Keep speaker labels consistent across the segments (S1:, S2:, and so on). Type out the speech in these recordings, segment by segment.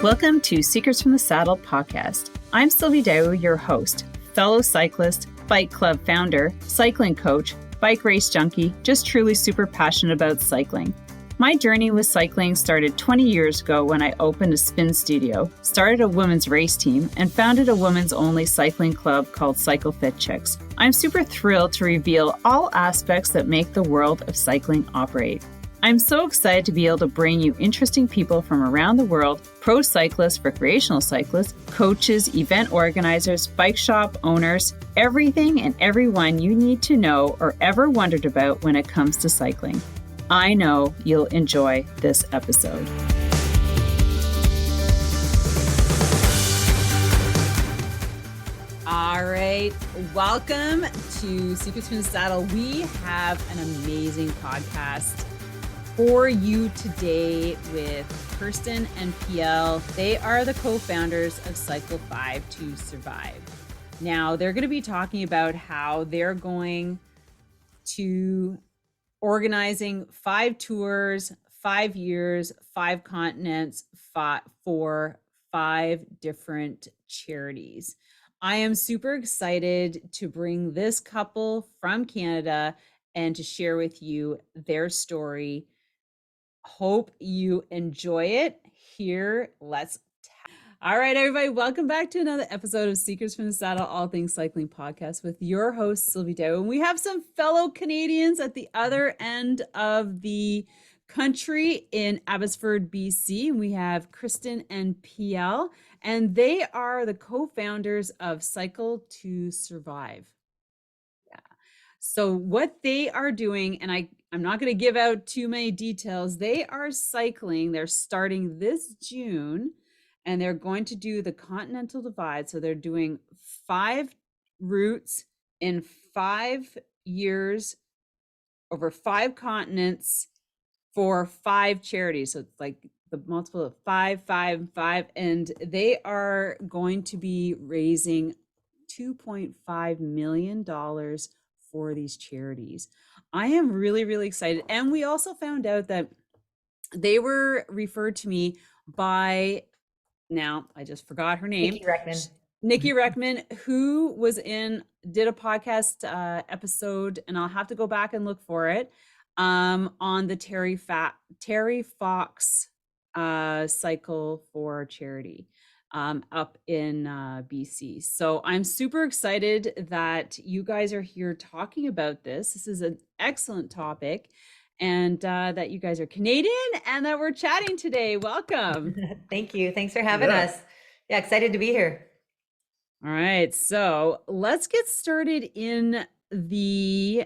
S1: Welcome to Secrets from the Saddle podcast. I'm Sylvie Dow, your host, fellow cyclist, bike club founder, cycling coach, bike race junkie, just truly super passionate about cycling. My journey with cycling started 20 years ago when I opened a spin studio, started a women's race team, and founded a women's only cycling club called Cycle Fit Chicks. I'm super thrilled to reveal all aspects that make the world of cycling operate. I'm so excited to be able to bring you interesting people from around the world, pro cyclists, recreational cyclists, coaches, event organizers, bike shop owners, everything and everyone you need to know or ever wondered about when it comes to cycling. I know you'll enjoy this episode. All right, welcome to Secrets from the Saddle. We have an amazing podcast for you today with Kristen and PL. They are the co-founders of Cycle 5 to Survive. Now, they're going to be talking about how they're going to organizing 5 tours, 5 years, 5 continents, for 5 different charities. I am super excited to bring this couple from Canada and to share with you their story. Hope you enjoy it. Here, let's all right, everybody, welcome back to another episode of Secrets from the Saddle, all things cycling podcast with your host, Sylvie Dow. And we have some fellow Canadians at the other end of the country in Abbotsford, BC. We have Kristen and PL, and they are the co-founders of Cycle to Survive. Yeah. So what they are doing, and I'm not going to give out too many details, they are cycling. They're starting this June. And they're going to do the Continental Divide. So they're doing 5 routes in 5 years over 5 continents for 5 charities. So it's like the multiple of 5, 5, 5. And they are going to be raising $2.5 million for these charities. I am really, really excited. And we also found out that they were referred to me by, now I just forgot her name. Nikki Reckman, who did a podcast episode, and I'll have to go back and look for it, on the Terry Fox cycle for charity up in BC. So I'm super excited that you guys are here talking about this. This is an excellent topic. And that you guys are Canadian and that we're chatting today. Welcome.
S2: Thank you. Thanks for having us. Yeah, excited to be here.
S1: All right. So let's get started in the,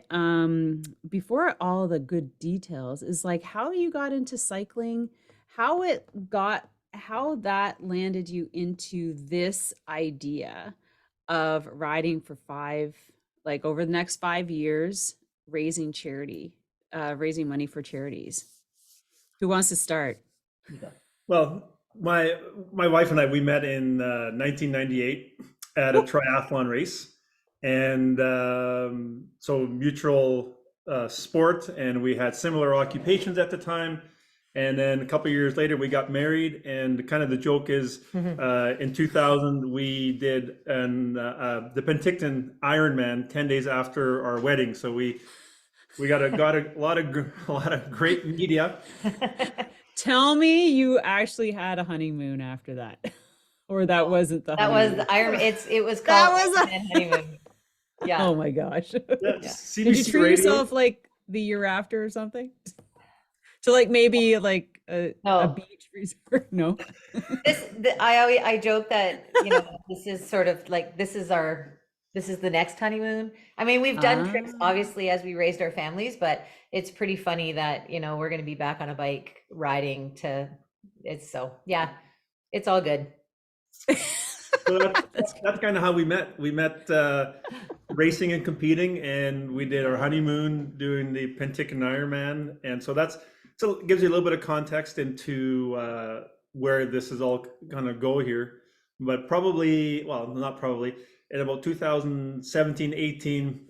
S1: before all the good details, is like how you got into cycling, how that landed you into this idea of riding for 5, like over the next 5 years, raising money for charities. Who wants to start?
S3: Well, my wife and I, we met in 1998 at a triathlon race, and so mutual sport, and we had similar occupations at the time. And then a couple of years later, we got married, and kind of the joke is, in 2000 we did the Penticton Ironman 10 days after our wedding. So we got a lot of great media.
S1: Tell me you actually had a honeymoon after that, or that wasn't the honeymoon.
S2: That was the Ironman. It was called honeymoon. Yeah.
S1: Oh my gosh.
S3: Yeah.
S1: Did you treat yourself like the year after or something? So like maybe like a beach resort? No.
S2: I joke that this is sort of like this is the next honeymoon. I mean, we've done trips obviously as we raised our families, but it's pretty funny that, we're going to be back on a bike riding it's all good.
S3: So that's kind of how we met. We met racing and competing, and we did our honeymoon doing the Penticton Ironman. And so it gives you a little bit of context into where this is all going to go here. But not probably, in about 2017, 18,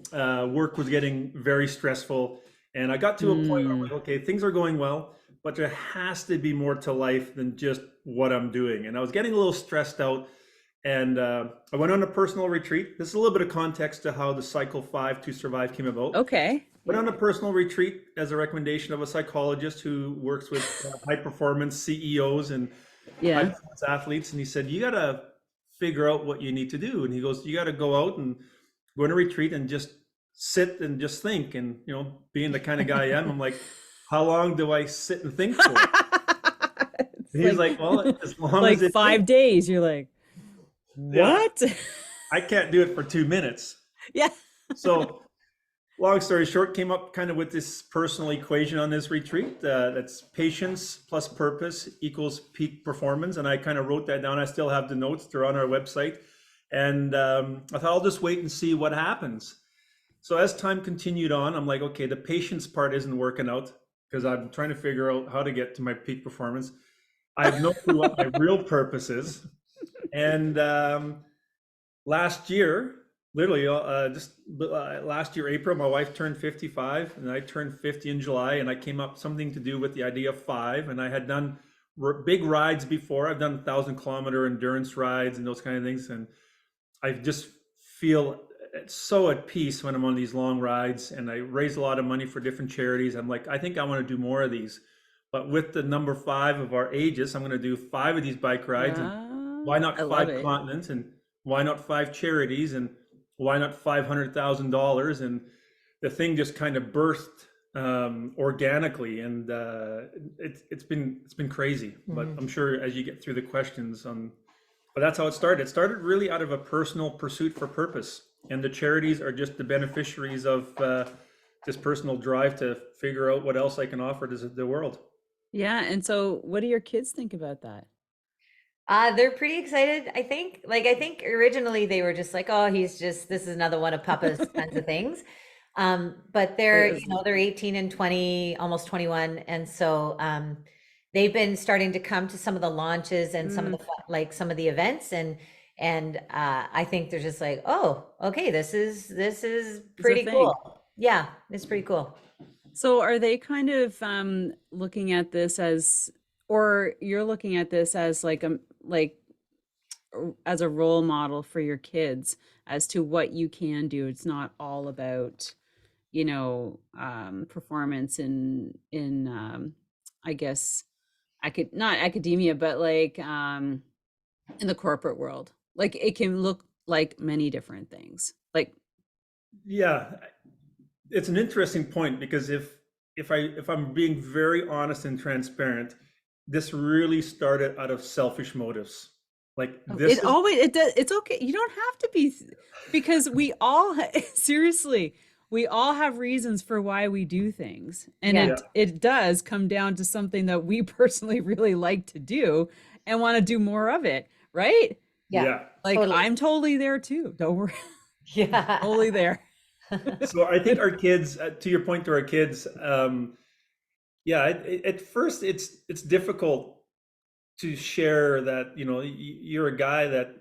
S3: work was getting very stressful. And I got to a point where I'm like, okay, things are going well, but there has to be more to life than just what I'm doing. And I was getting a little stressed out. And I went on a personal retreat. This is a little bit of context to how the Cycle 5 to Survive came about.
S1: Okay.
S3: Went on a personal retreat as a recommendation of a psychologist who works with high performance CEOs and high
S1: Yeah.
S3: performance athletes. And he said, you got to figure out what you need to do. And he goes, you got to go out and go on a retreat and just sit and just think. And, you know, being the kind of guy I am, I'm like, how long do I sit and think for? He's like, well, as long
S1: like
S3: as it
S1: 5
S3: takes.
S1: days, you're like,
S3: Yeah.
S1: what?
S3: I can't do it for 2 minutes.
S1: Yeah.
S3: So long story short, came up kind of with this personal equation on this retreat. That's patience plus purpose equals peak performance. And I kind of wrote that down. I still have the notes. They're on our website. And I thought I'll just wait and see what happens. So as time continued on, I'm like, okay, the patience part isn't working out because I'm trying to figure out how to get to my peak performance. I have no clue what my real purpose is. And last year, literally last year, April, my wife turned 55 and I turned 50 in July, and I came up something to do with the idea of 5. And I had done big rides before. I've done 1,000-kilometer endurance rides and those kind of things. And I just feel so at peace when I'm on these long rides, and I raise a lot of money for different charities. I'm like, I think I want to do more of these. But with the number 5 of our ages, I'm going to do 5 of these bike rides. And why not
S1: I love
S3: 5
S1: it.
S3: continents? And why not 5 charities? And why not $500,000? And the thing just kind of burst organically, and it's been crazy. But I'm sure as you get through the questions, but that's how it started. It started really out of a personal pursuit for purpose, and the charities are just the beneficiaries of this personal drive to figure out what else I can offer to the world.
S1: Yeah. And so what do your kids think about that?
S2: They're pretty excited, I think. Like, I think originally they were just like, oh, this is another one of Papa's kinds of things. But they're, they're 18 and 20, almost 21. And so they've been starting to come to some of the launches and some of the some of the events, and I think they're just like, oh, okay, this is pretty cool. Yeah, it's pretty cool.
S1: So are they kind of looking at this as, or you're looking at this as as a role model for your kids as to what you can do? It's not all about, performance in I guess not academia, but in the corporate world. Like it can look like many different things. Like,
S3: yeah, it's an interesting point, because if I'm being very honest and transparent, this really started out of selfish motives. Like this
S1: it does. It's okay. You don't have to be, because we all seriously, we all have reasons for why we do things. And it does come down to something that we personally really like to do and want to do more of it, right?
S2: Yeah.
S1: Like totally. I'm totally there too. Don't worry.
S2: Yeah.
S1: Totally there.
S3: So I think our kids, to your point, to our kids, at first it's difficult to share that, you're a guy that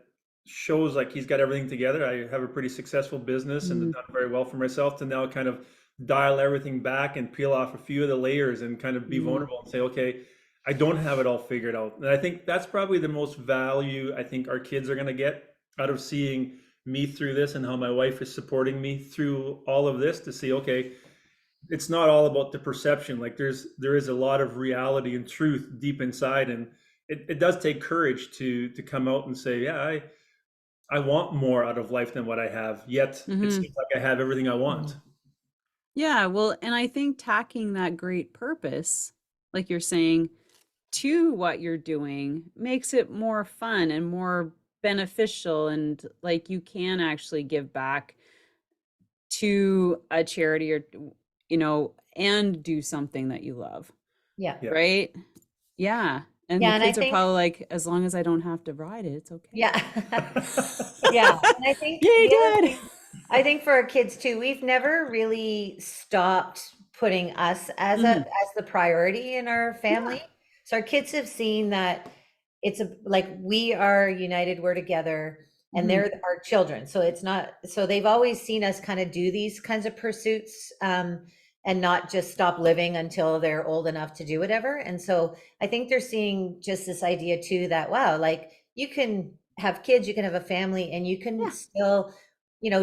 S3: shows like he's got everything together. I have a pretty successful business and done very well for myself, to now kind of dial everything back and peel off a few of the layers and kind of be vulnerable and say, okay, I don't have it all figured out. And I think that's probably the most value I think our kids are going to get out of seeing me through this, and how my wife is supporting me through all of this, to see, okay, it's not all about the perception. Like there is a lot of reality and truth deep inside. And it does take courage to come out and say, yeah, I want more out of life than what I have, yet it seems like I have everything I want.
S1: Yeah, well, and I think tacking that great purpose, like you're saying, to what you're doing makes it more fun and more beneficial, and like you can actually give back to a charity, or and do something that you love.
S2: Yeah.
S1: Right? Yeah. And the kids are probably like, as long as I don't have to ride it, it's okay.
S2: Yeah. Yeah. And I think
S1: yay, Dad.
S2: I think for our kids too, we've never really stopped putting us as as the priority in our family. Yeah. So our kids have seen that it's we are united, we're together, and they're our children. So it's not, so they've always seen us kind of do these kinds of pursuits and not just stop living until they're old enough to do whatever. And so I think they're seeing just this idea too that, wow, like you can have kids, you can have a family, and you can
S1: Yeah.
S2: still,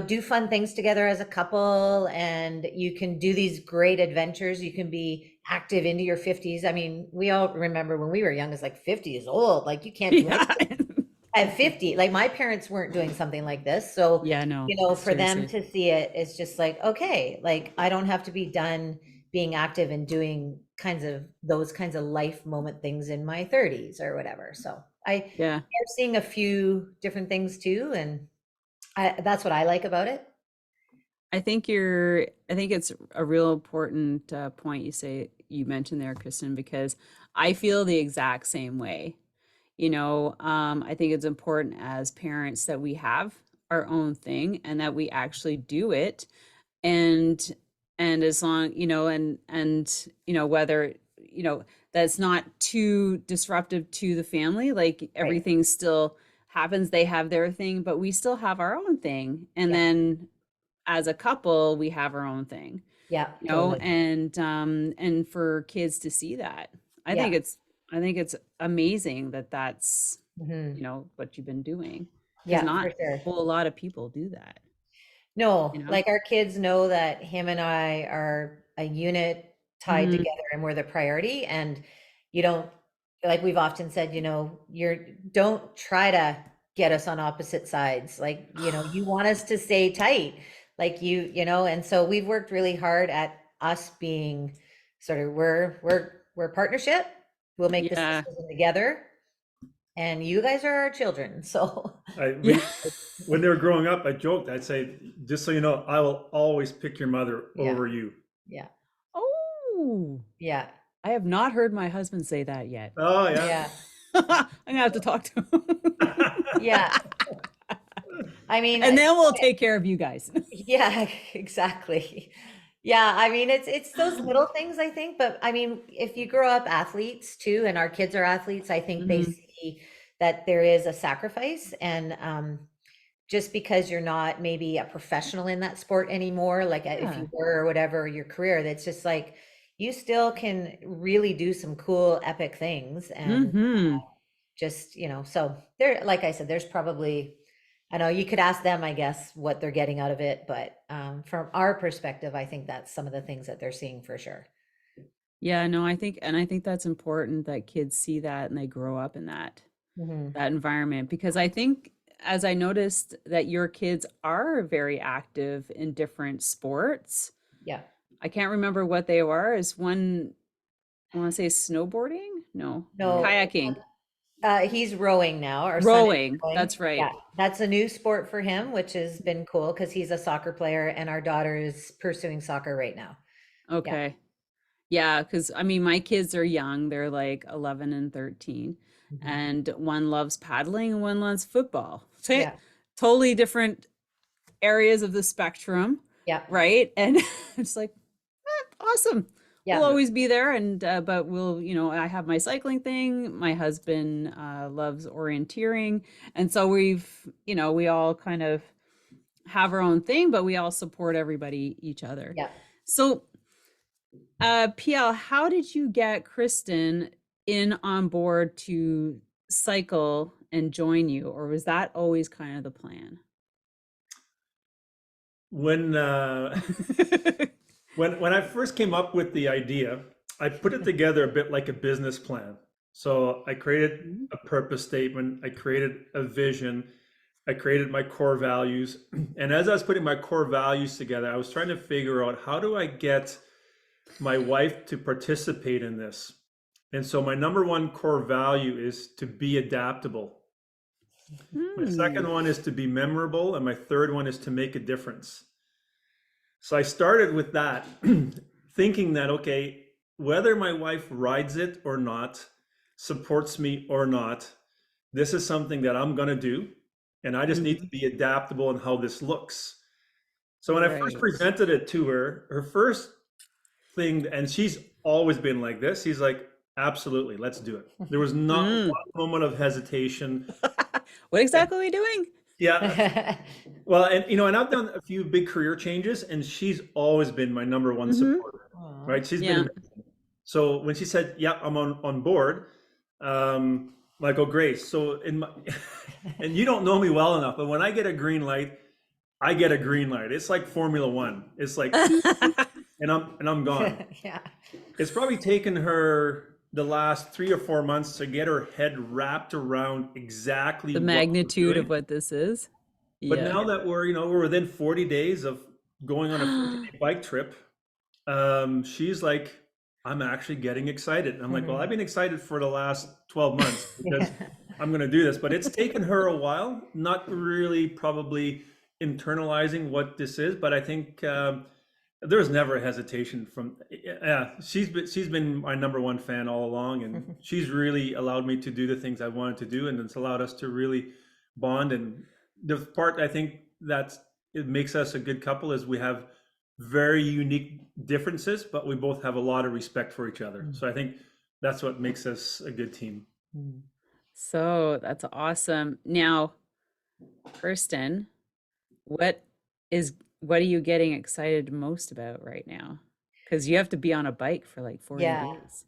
S2: do fun things together as a couple, and you can do these great adventures. You can be active into your 50s. I mean, we all remember when we were young, it's like 50 is old. Like you can't do
S1: Yeah.
S2: anything at 50. Like my parents weren't doing something like this. So,
S1: Yeah, no,
S2: for them
S1: seriously.
S2: to see it, it's just like, okay, like I don't have to be done being active and doing those kinds of life moment things in my 30s or whatever. So I
S1: Yeah.
S2: are seeing a few different things too. And that's what I like about it.
S1: I think it's a real important point you mentioned there, Kristen, because I feel the exact same way. I think it's important as parents that we have our own thing and that we actually do it. And as long, whether, that's not too disruptive to the family, like
S2: Right.
S1: everything still happens, they have their thing, but we still have our own thing. And
S2: Yeah.
S1: then as a couple, we have our own thing,
S2: Yeah, totally.
S1: and for kids to see that, I think
S2: Yeah.
S1: it's, I think it's amazing that that's,
S2: Hmm.
S1: what you've been doing, because
S2: Yeah,
S1: not
S2: for sure.
S1: a whole lot of people do that,
S2: No,
S1: you know?
S2: like our kids know that him and I are a unit tied
S1: Hmm.
S2: together and we're the priority. And you don't, like we've often said, don't try to get us on opposite sides. Like, you want us to stay tight. Like and so we've worked really hard at us being sort of, we're partnership. We'll make this
S1: Yeah.
S2: decision together. And you guys are our children. So
S1: Yeah.
S3: When they were growing up, I joked, I'd say, just so you know, I will always pick your mother
S2: yeah,
S3: over you.
S2: yeah,
S1: Oh,
S2: yeah,
S1: I have not heard my husband say that yet.
S3: Oh, yeah.
S2: yeah,
S1: I'm gonna have to talk to him.
S2: yeah. I mean,
S1: And then we'll take care of you guys.
S2: yeah, exactly. Yeah, I mean, it's those little things, I think, but I mean, if you grow up athletes too, and our kids are athletes, I think they
S1: Mhm.
S2: see that there is a sacrifice, and just because you're not maybe a professional in that sport anymore, like if
S1: Yeah.
S2: you were or whatever your career, that's just like you still can really do some cool, epic things, and
S1: Hmm.
S2: just so there, like I said, there's probably, I know you could ask them, I guess, what they're getting out of it, but from our perspective, I think that's some of the things that they're seeing for sure.
S1: Yeah, no, I think that's important that kids see that and they grow up in
S2: Hmm.
S1: that environment, because I think, as I noticed, that your kids are very active in different sports.
S2: Yeah.
S1: I can't remember what they are. Is one, I want to say snowboarding? No.
S3: No.
S2: No,
S1: Kayaking.
S2: he's rowing now. Our son is
S1: Rowing.
S2: rowing.
S1: That's right.
S2: Yeah, that's a new sport for him, which has been cool because he's a soccer player, and our daughter is pursuing soccer right now. Yeah.
S1: Okay. Yeah, because I mean, my kids are young. They're like 11 and 13,
S2: Mhm.
S1: and one loves paddling and one loves football. So,
S2: Yeah.
S1: totally different areas of the spectrum,
S2: Yeah.
S1: right? And it's like, awesome. We'll
S2: Yeah.
S1: always be there. And, but we'll, I have my cycling thing. My husband loves orienteering. And so we all kind of have our own thing, but we all support each other.
S2: Yeah.
S1: So, PL, how did you get Kristen in on board to cycle and join you, or was that always kind of the plan?
S3: When when I first came up with the idea, I put it together a bit like a business plan. So I created
S1: Mhm.
S3: a purpose statement, I created a vision, I created my core values. And as I was putting my core values together, I was trying to figure out, how do I get my wife to participate in this? And so my number one core value is to be adaptable. My
S1: Hmm.
S3: second one is to be memorable, and my third one is to make a difference. So I started with that, thinking that, okay, whether my wife rides it or not, supports me or not, this is something that I'm going to do. And I just need to
S1: Mhm.
S3: be adaptable in how this looks. So when I first
S1: Right.
S3: presented it to her, her first thing, and she's always been like this, she's like, absolutely, let's do it. There was not
S1: Mm.
S3: one moment of hesitation.
S1: What exactly are we doing?
S3: Yeah. Well, and and I've done a few big career changes, and she's always been my number one
S1: Hmm.
S3: supporter. right? She's
S1: Yeah.
S3: been, so when she said, yeah, I'm on board, like, oh, Grace. So in my, and you don't know me well enough, but when I get a green light, I get a green light. It's like Formula One. It's like, and I'm gone.
S2: Yeah.
S3: It's probably taken her the last 3 or 4 months to get her head wrapped around exactly
S1: The
S3: what we're
S1: magnitude of
S3: doing.
S1: what this is.
S3: But
S1: Yeah.
S3: now that we're within 40 days of going on a 50-day bike trip, she's like, I'm actually getting excited. And I'm like, well, I've been excited for the last 12 months because I'm going to do this. But it's taken her a while, not really probably internalizing what this is. But I think there's never a hesitation from, yeah, she's been my number one fan all along. And she's really allowed me to do the things I wanted to do. And it's allowed us to really bond. And the part I think that's, it makes us a good couple is we have very unique differences, but we both have a lot of respect for each other. So I think that's what makes us a good team.
S1: So that's awesome. Now, Kristen, what what are you getting excited most about right now? Because you have to be on a bike for like 40
S2: Yeah.
S1: days.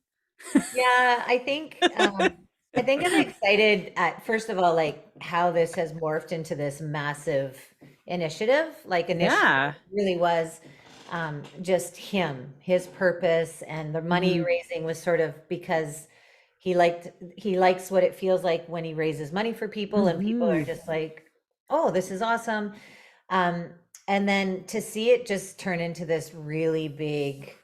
S2: Yeah, I think I'm excited at first of all, like how this has morphed into this massive initiative. Like initially
S1: Yeah.
S2: it really was just him, his purpose, and the money raising was sort of because he likes what it feels like when he raises money for people, and people are just like, oh, this is awesome. Um, and then to see it just turn into this really big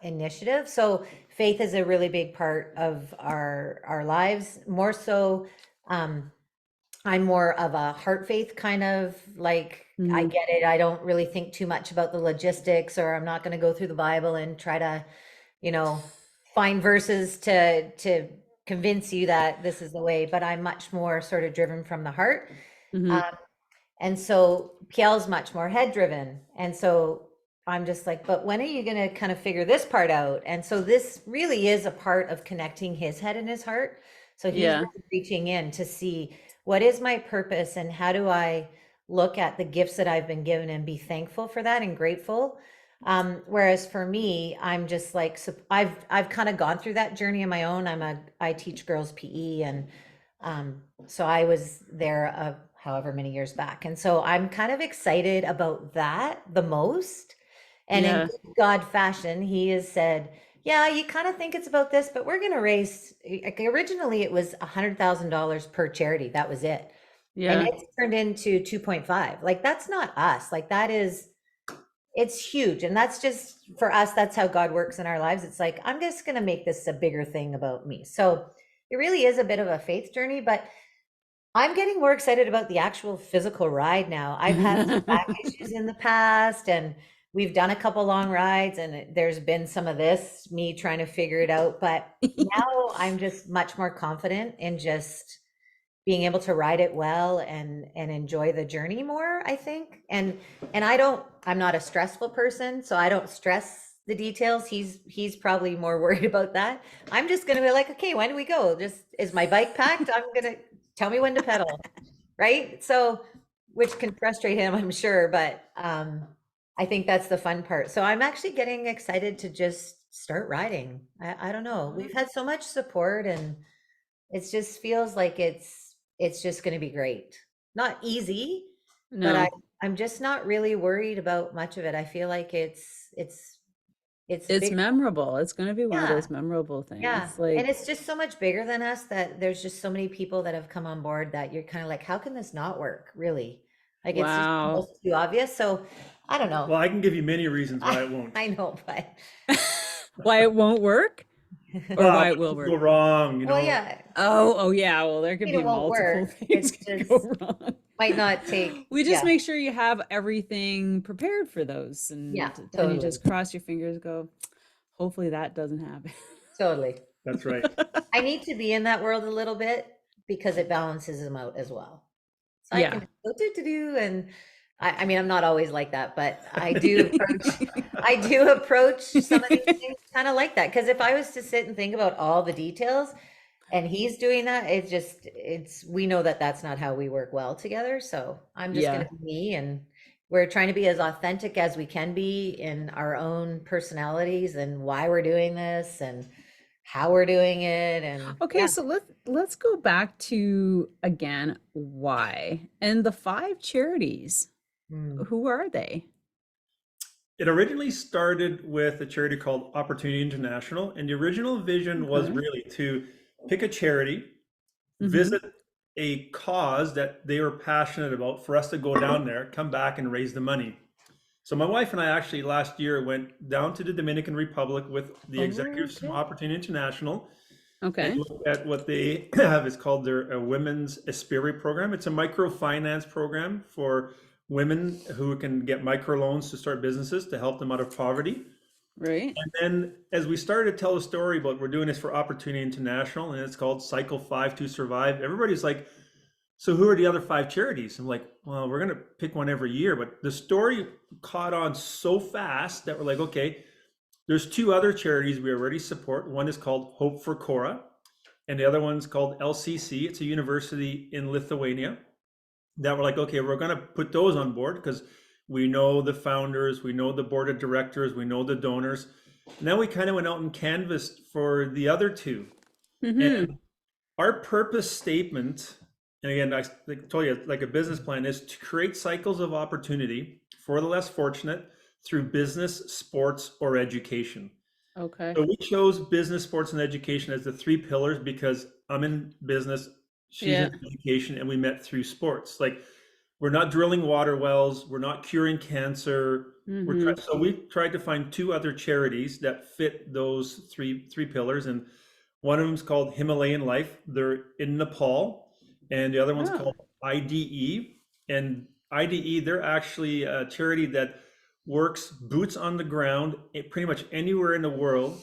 S2: initiative. So faith is a really big part of our lives. More so, I'm more of a heart faith kind of like, I get it. I don't really think too much about the logistics, or I'm not going to go through the Bible and try to, you know, find verses to convince you that this is the way. But I'm much more sort of driven from the heart. And so PL's much more head driven. And so I'm just like, but when are you going to kind of figure this part out? And so this really is a part of connecting his head and his heart. So he's
S1: Yeah.
S2: really reaching in to see what is my purpose and how do I look at the gifts that I've been given and be thankful for that and grateful. Whereas for me, I'm just like, I've kind of gone through that journey on my own. I teach girls PE, and so I was there however many years back. And so I'm kind of excited about that the most. And in
S1: Yeah.
S2: good God fashion, he has said, yeah, you kind of think it's about this, but we're going to raise, like, originally it was $100,000 per charity. That was it. And
S1: Yeah.
S2: it's turned into 2.5. Like, that's not us. Like, it's huge. And that's just for us. That's how God works in our lives. It's like, I'm just going to make this a bigger thing about me. So it really is a bit of a faith journey, but I'm getting more excited about the actual physical ride now. I've had some back issues in the past, and we've done a couple long rides, and there's been some of this, me trying to figure it out. But now I'm just much more confident in just being able to ride it well and enjoy the journey more, I think. And I'm not a stressful person, so I don't stress the details. He's probably more worried about that. I'm just gonna be like, okay, when do we go? Just, is my bike packed? I'm gonna tell me when to pedal, right? So, which can frustrate him, I'm sure, but I think that's the fun part. So I'm actually getting excited to just start riding. I don't know. We've had so much support, and it just feels like it's just going to be great. Not easy, but
S1: No,
S2: I'm just not really worried about much of it. I feel like it's
S1: it's
S2: big.
S1: memorable. It's going to be one of
S2: Yeah.
S1: those memorable
S2: Yeah.
S1: things.
S2: And
S1: Like,
S2: it's just so much bigger than us that there's just so many people that have come on board that you're kind of like, how can this not work, really? Like, it's just
S1: wow.
S2: almost too obvious. So I don't know.
S3: Well, I can give you many reasons why it won't.
S2: I know, but
S1: Why it won't work or
S3: Well,
S1: why
S3: it
S1: it will
S3: could go
S1: work?
S3: wrong, you
S2: well,
S3: know.
S2: yeah,
S1: Oh, yeah. Well, there
S2: I
S1: could
S2: mean,
S1: be
S2: it won't
S1: multiple
S2: work.
S1: things
S2: It's
S1: could
S2: just
S1: go wrong.
S2: might not take,
S1: We just
S2: yeah,
S1: make sure you have everything prepared for those,
S2: yeah,
S1: and then you
S2: totally,
S1: just cross your fingers, go, hopefully that doesn't happen.
S2: totally.
S3: That's right.
S2: I need to be in that world a little bit because it balances them out as well. So I
S1: Yeah.
S2: can do, and I mean, I'm not always like that, but I do approach some of these things kind of like that. Because if I was to sit and think about all the details and he's doing that, we know that that's not how we work well together. So I'm just going
S1: Yeah.
S2: to be me, and we're trying to be as authentic as we can be in our own personalities and why we're doing this and how we're doing it. And
S1: Okay, so let's go back to again why and the 5 charities.
S2: Mm.
S1: Who are they?
S3: It originally started with a charity called Opportunity International, and the original vision was
S1: Okay.
S3: really to pick a charity,
S1: Mm-hmm.
S3: visit a cause that they were passionate about, for us to go down there, come back and raise the money. So my wife and I actually last year went down to the Dominican Republic with the
S1: Oh,
S3: executives from
S1: okay.
S3: Opportunity International and
S1: Okay.
S3: looked at what they have. It's called their Women's Aspiri program. It's a microfinance program for women who can get microloans to start businesses to help them out of poverty.
S1: Right.
S3: And then as we started to tell the story about we're doing this for Opportunity International and it's called Cycle 5 to Survive, everybody's like, so who are the other 5 charities? I'm like, well, we're going to pick one every year. But the story caught on so fast that we're like, okay, there's 2 other charities we already support. One is called Hope for Cora, and the other one's called LCC. It's a university in Lithuania that we're like, okay, we're going to put those on board because we know the founders, we know the board of directors, we know the donors. And then we kind of went out and canvassed for the other 2.
S1: Mm-hmm.
S3: And our purpose statement, and again, I told you, like a business plan, is to create cycles of opportunity for the less fortunate through business, sports, or education.
S1: Okay.
S3: So we chose business, sports, and education as the 3 pillars because I'm in business, she's
S1: Yeah.
S3: in education, and we met through sports. Like we're not drilling water wells, we're not curing cancer.
S1: Mm-hmm.
S3: So we tried to find 2 other charities that fit those three pillars, and one of them is called Himalayan Life. They're in Nepal, and the other one's
S1: Oh.
S3: called IDE. And IDE, they're actually a charity that works boots on the ground pretty much anywhere in the world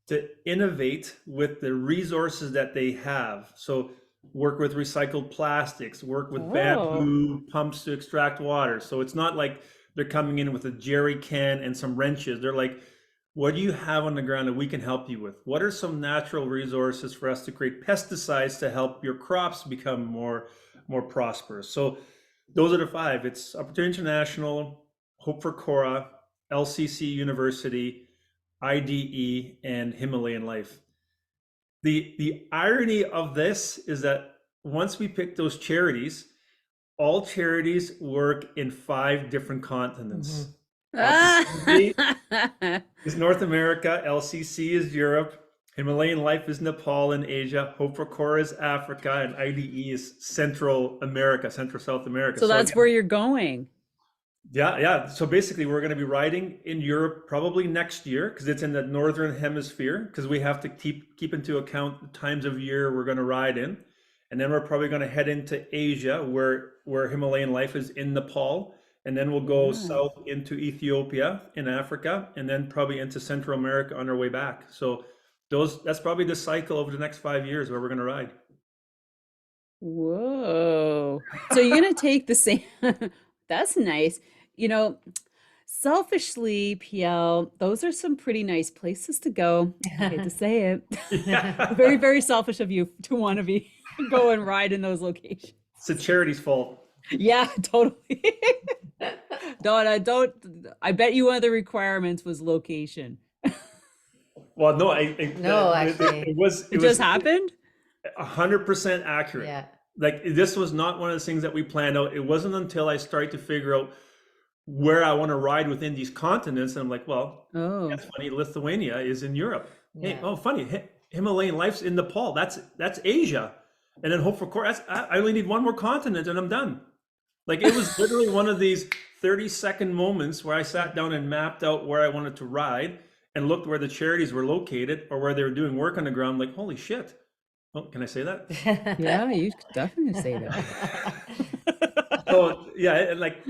S3: to innovate with the resources that they have. So work with recycled plastics, work with
S1: Oh.
S3: bamboo pumps to extract water. So it's not like they're coming in with a jerry can and some wrenches. They're like, what do you have on the ground that we can help you with? What are some natural resources for us to create pesticides to help your crops become more prosperous? So those are the 5. It's Opportunity International, Hope for Cora, LCC University, IDE, and Himalayan Life. The irony of this is that once we pick those charities, all charities work in 5 different continents. Opportunity is North America, LCC is Europe, Himalayan Life is Nepal and Asia, Hope for Cora is Africa, and IDE is Central America, Central South America.
S1: So that's
S3: again,
S1: where you're going.
S3: yeah. So basically, we're going to be riding in Europe probably next year because it's in the northern hemisphere. Because we have to keep into account the times of year we're going to ride in, and then we're probably going to head into Asia, where Himalayan Life is in Nepal, and then we'll go
S1: Yeah.
S3: south into Ethiopia in Africa, and then probably into Central America on our way back. So that's probably the cycle over the next 5 years where we're going to ride.
S1: Whoa. So you're gonna take the same. That's nice. You know, selfishly, PL, those are some pretty nice places to go. I hate to say it. Very,
S3: Yeah.
S1: very selfish of you to want to be go and ride in those locations.
S3: It's a charity's fault.
S1: Yeah, totally. Don't. I bet you one of the requirements was location.
S3: Well, no,
S2: No, actually.
S3: it
S1: It
S3: was
S1: just happened?
S3: 100% accurate.
S2: Yeah.
S3: Like this was not one of the things that we planned out. It wasn't until I started to figure out where I want to ride within these continents, and I'm like, well,
S1: Oh,
S3: that's funny. Lithuania is in Europe. Hey,
S2: Yeah.
S3: oh, funny. Himalayan Life's in Nepal. That's Asia. And then Hope for Core. I only need one more continent, and I'm done. Like it was literally one of these 30-second moments where I sat down and mapped out where I wanted to ride and looked where the charities were located or where they were doing work on the ground. Like, holy shit. Oh, can I say that?
S1: yeah, you could definitely say that.
S3: So yeah, and like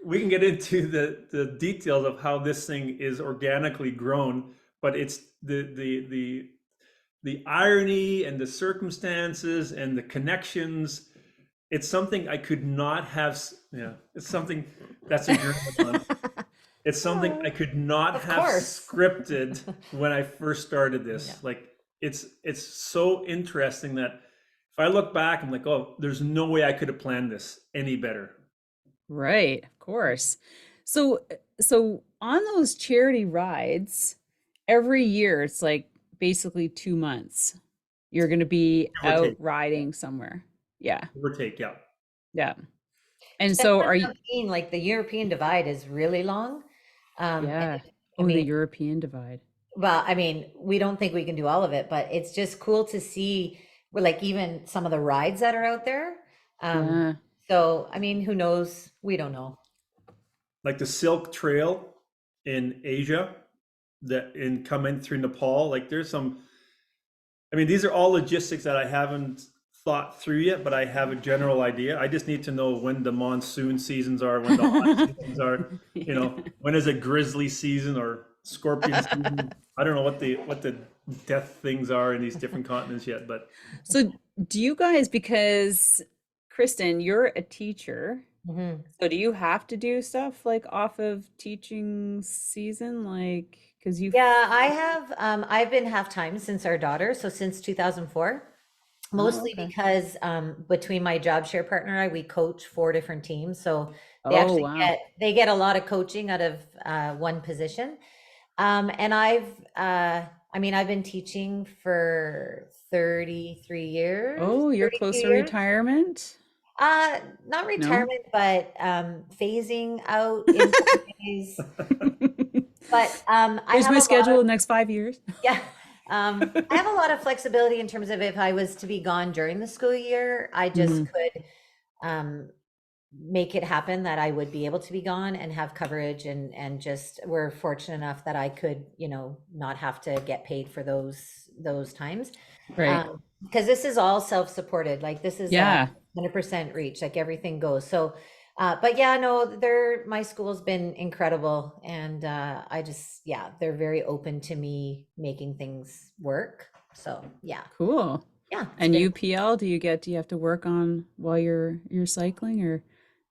S3: we can get into the details of how this thing is organically grown, but it's the irony and the circumstances and the connections. It's something I could not have. Yeah, it's something that's a journalism. It's something I could not
S2: Of
S3: have
S2: course.
S3: scripted when I first started this.
S2: Yeah.
S3: Like it's so interesting that if I look back, I'm like, oh, there's no way I could have planned this any better.
S1: Right, of course. So on those charity rides, every year it's like basically 2 months. You're going to be
S3: Give or
S1: out
S3: take.
S1: riding somewhere. Yeah,
S3: Give or take, yeah.
S1: yeah. And
S2: Especially
S1: so
S2: when
S1: are you,
S2: I'm seeing like the European divide is really long. And
S1: yeah.
S2: I
S1: Oh, the
S2: mean,
S1: European divide.
S2: well, I mean, we don't think we can do all of it, but it's just cool to see where like even some of the rides that are out there. Um,
S1: Yeah.
S2: so I mean, who knows? We don't know.
S3: Like the Silk Trail in Asia, that in coming through Nepal, like there's some, I mean, these are all logistics that I haven't thought through yet, but I have a general idea. I just need to know when the monsoon seasons are, when the hot seasons are,
S1: Yeah.
S3: when is a grizzly season or scorpion season. I don't know what the death things are in these different continents yet, but
S1: So do you guys, because Kristen, you're a teacher,
S2: Mhm.
S1: so do you have to do stuff like off of teaching season? Like, because you,
S2: Yeah, I have. I've been half time since our daughter, so since 2004.
S1: oh,
S2: Mostly
S1: okay.
S2: because between my job share partner and I, we coach 4 different teams. So they
S1: Oh,
S2: actually
S1: wow.
S2: they get a lot of coaching out of one position. And I mean, I've been teaching for 33 years,
S1: Oh, you're close
S2: 32
S1: to
S2: years.
S1: retirement?
S2: Not
S1: No?
S2: retirement, but phasing out in some ways. But I
S1: Here's
S2: have
S1: my
S2: a lot
S1: schedule
S2: of
S1: the next 5 years.
S2: yeah. I have a lot of flexibility in terms of if I was to be gone during the school year, I just
S1: Hmm.
S2: could um, make it happen that I would be able to be gone and have coverage and just we're fortunate enough that I could, not have to get paid for those times.
S1: Right.
S2: Because this is all self-supported. Like this is a
S1: Yeah.
S2: 100% reach, like everything goes. So but yeah, no, my school's been incredible. And yeah, they're very open to me making things work. So
S1: Cool.
S2: yeah, it's
S1: And
S2: been,
S1: UPL, do you have to work on while you're cycling, or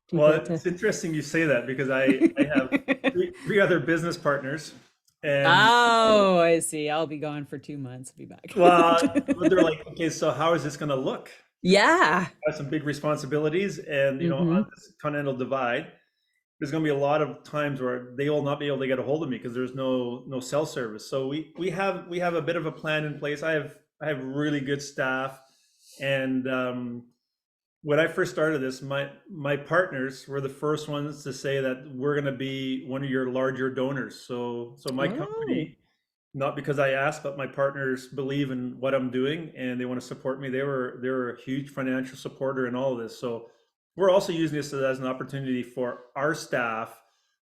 S1: do you
S3: well,
S1: get to?
S3: it's interesting you say that because I have three other business partners, and
S1: Oh, I see. I'll be gone for 2 months. I'll be back.
S3: well, they're like, okay, so how is this going to look?
S1: Yeah.
S3: I have some big responsibilities, and
S1: Hmm.
S3: on this continental divide, there's going to be a lot of times where they will not be able to get a hold of me because there's no cell service. So we have a bit of a plan in place. I have really good staff, and when I first started this, my partners were the first ones to say that we're going to be one of your larger donors. So my
S1: Oh,
S3: company, not because I asked, but my partners believe in what I'm doing and they want to support me. They were a huge financial supporter in all of this. So we're also using this as an opportunity for our staff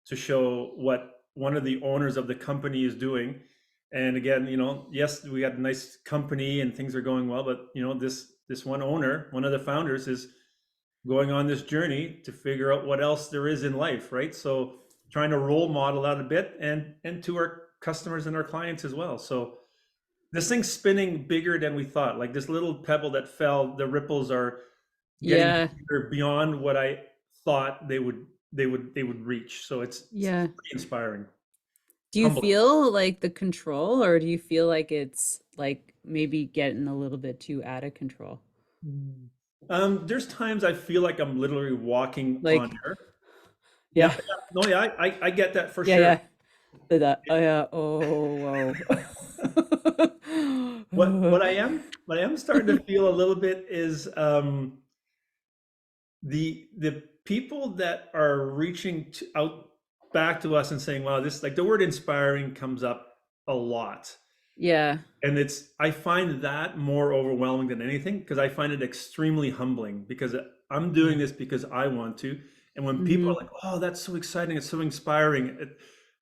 S3: to show what one of the owners of the company is doing. And again, yes, we got a nice company and things are going well, but this one owner, one of the founders, is going on this journey to figure out what else there is in life, right? So trying to role model that a bit and to our customers and our clients as well. So this thing's spinning bigger than we thought. Like this little pebble that fell, the ripples are getting
S1: yeah.
S3: bigger beyond what I thought they would reach. So it's
S1: Yeah.
S3: pretty inspiring,
S1: Do you
S3: humbling.
S1: feel like the control, or do you feel like it's like maybe getting a little bit too out of control?
S2: mm,
S3: There's times I feel like I'm literally walking on
S1: Like,
S3: air.
S1: yeah,
S3: Yep. Yeah. No, yeah, I get that for
S1: yeah,
S3: sure.
S1: yeah. That, oh, yeah. Oh,
S3: What
S1: whoa.
S3: I am starting to feel a little bit is the people that are reaching out back to us and saying, "Wow, this like the word inspiring comes up a lot."
S1: Yeah.
S3: And I find that more overwhelming than anything because I find it extremely humbling because I'm doing
S2: mm,
S3: this because I want to. And when people
S1: Hmm.
S3: are like, "Oh, that's so exciting, it's so inspiring,"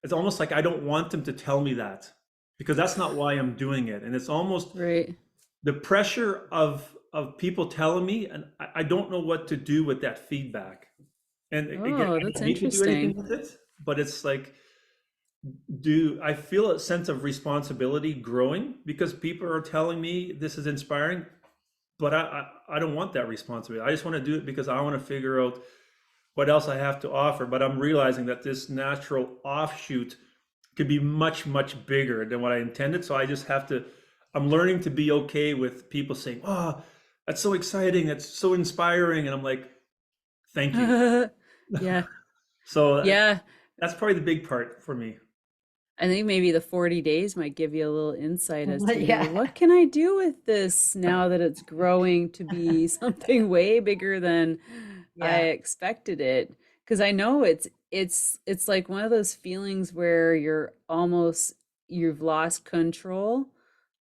S3: it's almost like I don't want them to tell me that because that's not why I'm doing it. And it's almost
S1: Right.
S3: the pressure of people telling me, and I don't know what to do with that feedback. And again,
S1: Oh,
S3: I
S1: that's
S3: don't need to do anything
S1: interesting.
S3: with it, but it's like, do I feel a sense of responsibility growing because people are telling me this is inspiring, but I don't want that responsibility. I just want to do it because I want to figure out what else I have to offer. But I'm realizing that this natural offshoot could be much, much bigger than what I intended. So I just have to, I'm learning to be okay with people saying, "Oh, that's so exciting. That's so inspiring." And I'm like, "Thank you."
S1: Yeah.
S3: So
S1: Yeah.
S3: that's probably the big part for me.
S1: I think maybe the 40 days might give you a little insight as to,
S2: Yeah.
S1: what can I do with this now that it's growing to be something way bigger than I
S2: Yeah.
S1: expected it? Because I know it's like one of those feelings where you've lost control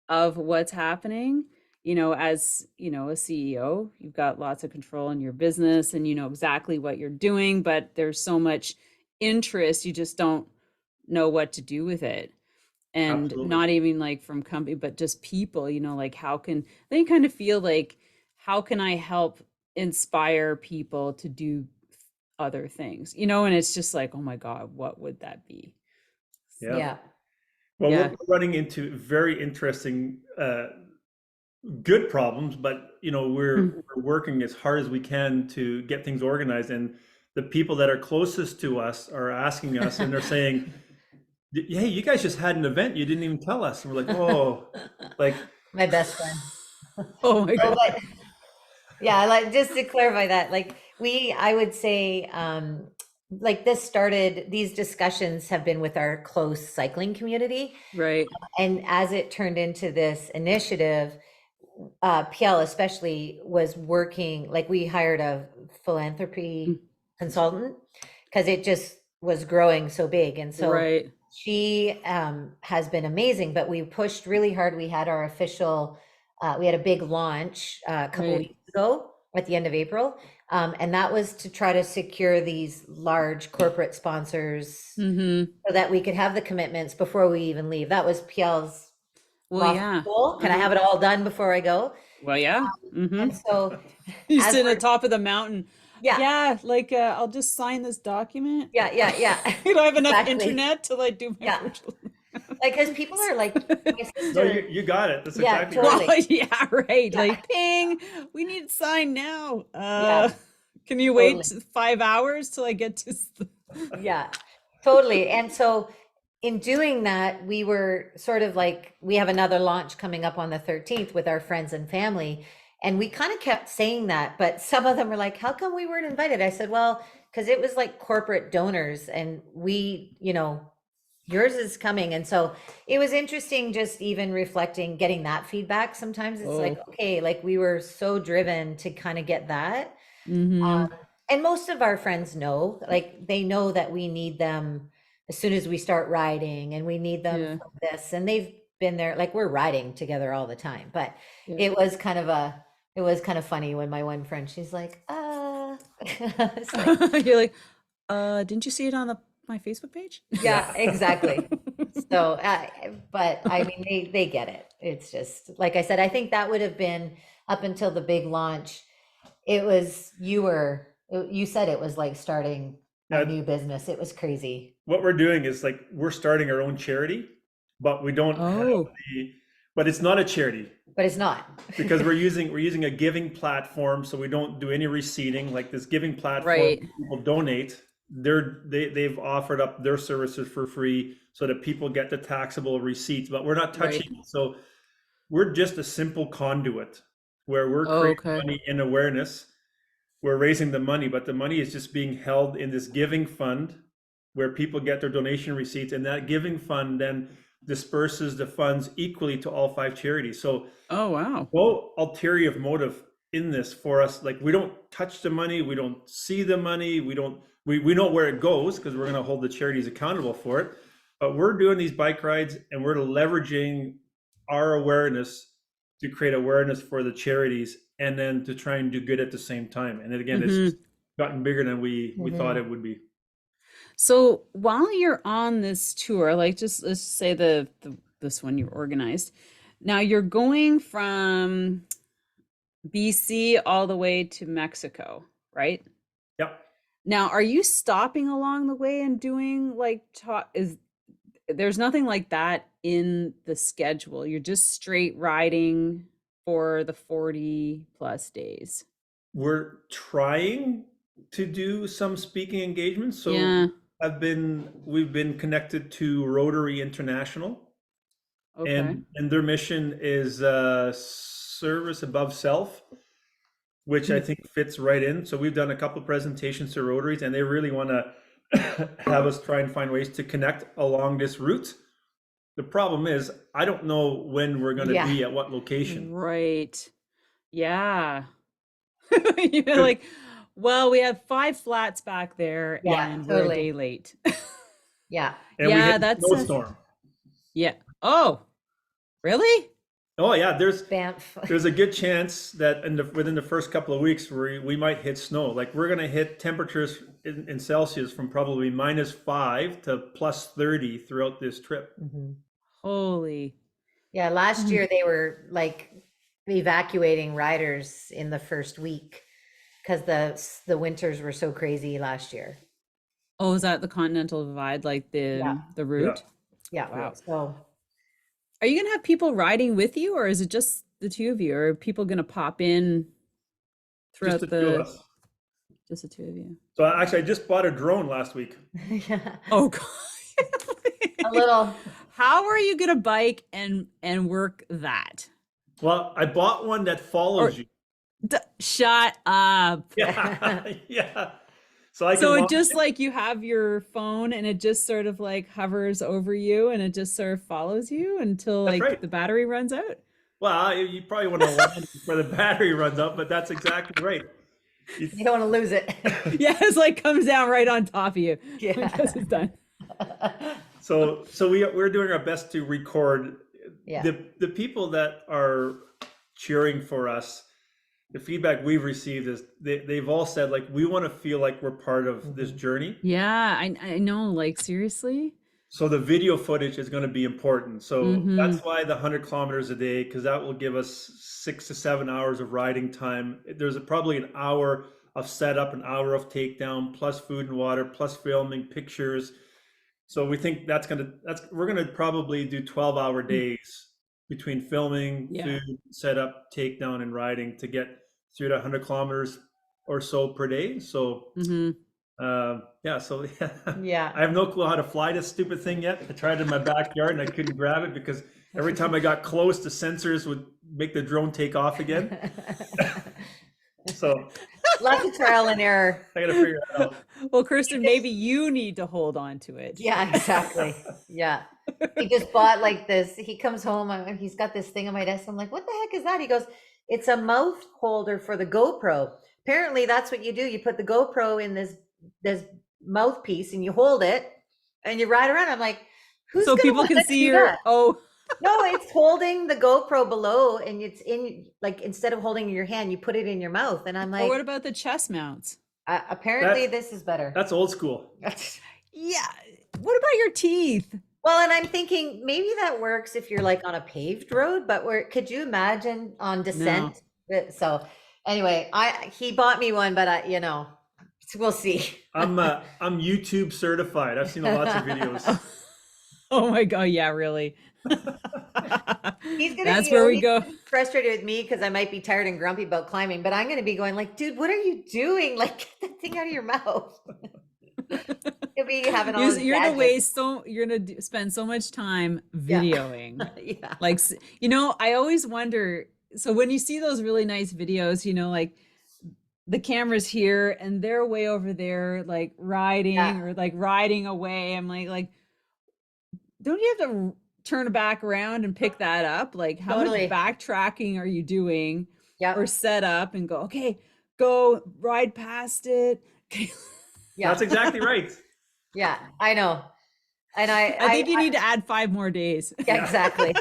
S1: of what's happening. As a CEO, you've got lots of control in your business and you know exactly what you're doing, but there's so much interest, you just don't know what to do with it. And
S3: Absolutely.
S1: not even like from company, but just people, like then you kind of feel like, how can I help inspire people to do other things? And it's just like, oh my God, what would that be?
S3: Yeah.
S2: Yeah.
S3: Well, we're
S1: Yeah.
S3: running into very interesting, good problems, but we're working as hard as we can to get things organized. And the people that are closest to us are asking us, and they're saying, "Hey, you guys just had an event. You didn't even tell us." And we're like, "Oh, like,
S2: My best friend.
S1: Oh my
S2: Oh,
S1: God.
S2: but yeah, like just to clarify that, like I would say, like these discussions have been with our close cycling community.
S1: Right.
S2: And as it turned into this initiative, PL especially was working, like we hired a
S1: Mm.
S2: philanthropy consultant because it just was growing so big. And so
S1: Right.
S2: she has been amazing, but we pushed really hard. We had our official, we had a big launch a couple
S1: Right.
S2: weeks ago at the end of April. And that was to try to secure these large corporate sponsors
S1: Mm-hmm.
S2: so that we could have the commitments before we even leave. That was PL's
S1: Well,
S2: lofty
S1: yeah.
S2: goal. Can I
S1: Uh-huh.
S2: have it all done before I go?
S1: Well, yeah.
S2: And
S1: Mm-hmm.
S2: so
S1: You
S2: as
S1: sit at
S2: we're,
S1: the top of the mountain.
S2: yeah,
S1: Yeah, like I'll just sign this document.
S2: yeah, yeah, yeah,
S1: You don't have enough
S2: exactly.
S1: internet to like do my
S2: Yeah.
S1: virtual.
S2: Like, because people are like, my
S3: no, you
S2: sister,
S3: you got it. That's
S2: yeah,
S3: exactly
S1: Well,
S3: right."
S2: totally.
S1: yeah, right.
S2: Yeah,
S1: Like ping, we need to sign now.
S2: yeah,
S1: Can you wait
S2: totally.
S1: 5 hours till I get to
S2: Yeah, totally. And so in doing that, we were sort of like, we have another launch coming up on the 13th with our friends and family. And we kind of kept saying that, but some of them were like, how come we weren't invited? I said, well, because it was like corporate donors and yours is coming. And so it was interesting just even reflecting, getting that feedback. Sometimes it's like,
S1: Oh.
S2: okay, like we were so driven to kind of get that.
S1: Mm-hmm.
S2: And most of our friends know, like they know that we need them as soon as we start riding and we need them
S1: Yeah.
S2: for this. And they've been there, like we're riding together all the time. But
S1: Yeah.
S2: it was kind of funny when my one friend, she's like, it's like,
S1: You're like, didn't you see it on my Facebook page?
S3: Yeah.
S2: yeah, exactly. So, but I mean, they get it. It's just, like I said, I think that would have been up until the big launch. It was, you said it was like starting a
S3: Now,
S2: new business. It was crazy.
S3: what we're doing is like we're starting our own charity, but we don't have
S1: Oh,
S3: the, but it's not a charity
S2: But it's not.
S3: because we're using a giving platform, so we don't do any receipting. Like this giving platform,
S1: right.
S3: people donate. They've offered up their services for free so that people get the taxable receipts, but we're not
S1: Right.
S3: touching it. So we're just a simple conduit where we're
S1: Oh,
S3: creating
S1: okay.
S3: money in awareness. We're raising the money, but the money is just being held in this giving fund where people get their donation receipts, and that giving fund then disperses the funds equally to all five charities. So
S1: Oh, wow.
S3: no ulterior motive in this for us. Like we don't touch the money, we don't see the money, we know where it goes because we're going to hold the charities accountable for it. But we're doing these bike rides and we're leveraging our awareness to create awareness for the charities and then to try and do good at the same time. And then again, it's just
S1: Mm-hmm.
S3: gotten bigger than we thought
S2: Mhm.
S3: it would be.
S1: So while you're on this tour, like just let's say this one you organized. Now you're going from BC all the way to Mexico, right?
S3: Yep.
S1: Now, are you stopping along the way and doing like is there's nothing like that in the schedule. You're just straight riding for the 40 plus days.
S3: We're trying to do some speaking engagements. So
S1: Yeah.
S3: we've been connected to Rotary International,
S1: Okay.
S3: and their mission is service above self. which I think fits right in. So we've done a couple presentations to Rotaries, and they really want to have us try and find ways to connect along this route. The problem is, I don't know when we're going to
S2: Yeah.
S3: be at what location.
S1: Right. Yeah. You're like, well, we have 5 flats back there
S2: Yeah,
S1: and we're a
S2: totally.
S1: day late.
S2: Yeah.
S3: And we
S1: Yeah,
S3: hit a
S1: that's
S3: snowstorm.
S1: yeah. Oh, really?
S3: Oh yeah,
S2: Banff.
S3: there's a good chance that within the first couple of weeks we might hit snow. Like we're gonna hit temperatures in Celsius from probably -5 to +30 throughout this trip.
S2: Mhm.
S1: Holy.
S2: Yeah, last
S1: Mhm.
S2: year they were like evacuating riders in the first week because the winters were so crazy last year.
S1: Oh, is that the Continental Divide, like
S2: Yeah.
S1: the
S3: Yeah.
S1: route?
S2: Yeah.
S1: Wow.
S2: So
S1: Are you gonna have people riding with you, or is it just the two of you? Or are people gonna pop in
S3: Just the
S1: throughout
S3: two of
S1: the
S3: us.
S1: just the two of you?
S3: So actually, I just bought a drone last week.
S2: yeah,
S1: Oh God.
S2: a little.
S1: How are you gonna bike and work that?
S3: Well, I bought one that
S1: Or
S3: follows you.
S1: shut up.
S3: Yeah, yeah. So I
S1: So
S3: can
S1: it
S3: launch
S1: just
S3: it.
S1: like you have your phone and it just sort of like hovers over you and it just sort of follows you until
S3: That's
S1: like
S3: right.
S1: the battery runs out.
S3: Well, you probably want to land before the battery runs out, but that's exactly right. You-
S2: You don't want to lose it.
S1: Yeah, it's like comes down right on top of you because
S2: Yeah.
S1: it's done.
S3: So we're doing our best to record
S2: Yeah.
S3: the people that are cheering for us. The feedback we've received is they've all said like we want to feel like we're part of this
S2: Mhm.
S3: journey.
S1: Yeah, I know, like seriously.
S3: So the video footage is going to be important. So
S1: Mm-hmm.
S3: that's why the 100 kilometers a day, because that will give us 6 to 7 hours of riding time. There's probably an hour of setup, an hour of takedown, plus food and water, plus filming pictures. So we think we're gonna probably do 12-hour days between filming,
S1: Yeah.
S3: food, setup, takedown, and riding to get through the 100 kilometers or so per day. So
S1: Mm-hmm.
S3: yeah, so yeah,
S2: Yeah.
S3: I have no clue how to fly this stupid thing yet. I tried it in my backyard and I couldn't grab it because every time I got close, the sensors would make the drone take off again. So
S2: Lots of trial and error.
S3: I gotta figure that out.
S1: Well, Kristen, maybe you need to hold on to it.
S2: Yeah, exactly. Yeah. He just bought like this. He comes home and he's got this thing on my desk. I'm like, what the heck is that? He goes, it's a mouth holder for the GoPro. Apparently that's what you do. You put the GoPro in this mouthpiece and you hold it and you ride around. I'm like, who's
S1: So
S2: gonna
S1: people
S2: want
S1: can
S2: to
S1: see
S2: do
S1: your
S2: that?
S1: oh
S2: No, it's holding the GoPro below and it's in like instead of holding in your hand, you put it in your mouth. And I'm
S1: or what
S2: like,
S1: about the chest mounts?
S2: apparently
S3: That's
S2: this is better.
S3: that's old school.
S1: Yeah. What about your teeth?
S2: Well, and I'm thinking maybe that works if you're like on a paved road, but where could you imagine on descent? So anyway, he bought me one, but we'll see.
S3: I'm YouTube certified. I've seen lots of videos.
S1: Oh my God, yeah, really.
S2: He's gonna
S1: That's where we
S2: he's
S1: go.
S2: frustrated with me because I might be tired and grumpy about climbing, but I'm gonna be going like, dude, what are you doing? Like, get that thing out of your mouth. He'll be having all his
S1: You're gonna
S2: gadgets.
S1: waste you're gonna spend so much time
S2: Yeah.
S1: videoing.
S2: Yeah.
S1: Like, I always wonder, so when you see those really nice videos, like the camera's here and they're way over there, like riding
S2: Yeah.
S1: or like riding away. I'm like, don't you have to turn back around and pick that up? Like, how
S2: Totally.
S1: much backtracking are you doing
S2: Yep.
S1: or set up and go, okay, go ride past it? Okay.
S2: Yeah.
S3: That's exactly right.
S2: Yeah, I know. And
S1: I think you need to add 5 more days.
S2: yeah, exactly.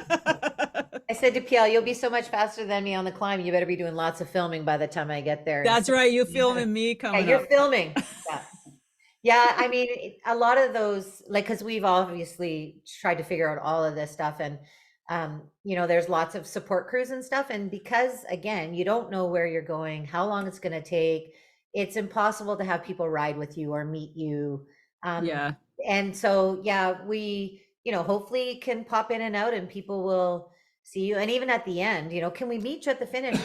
S2: I said to PL, you'll be so much faster than me on the climb. You better be doing lots of filming by the time I get there.
S1: That's right. You filming me
S2: Yeah,
S1: coming
S2: you're
S1: up.
S2: filming. Yeah. Yeah, I mean, a lot of those, like, because we've obviously tried to figure out all of this stuff, and there's lots of support crews and stuff, and because again, you don't know where you're going, how long it's going to take. It's impossible to have people ride with you or meet you.
S1: Yeah.
S2: And so, yeah, we, hopefully can pop in and out, and people will see you. And even at the end, can we meet you at the finish?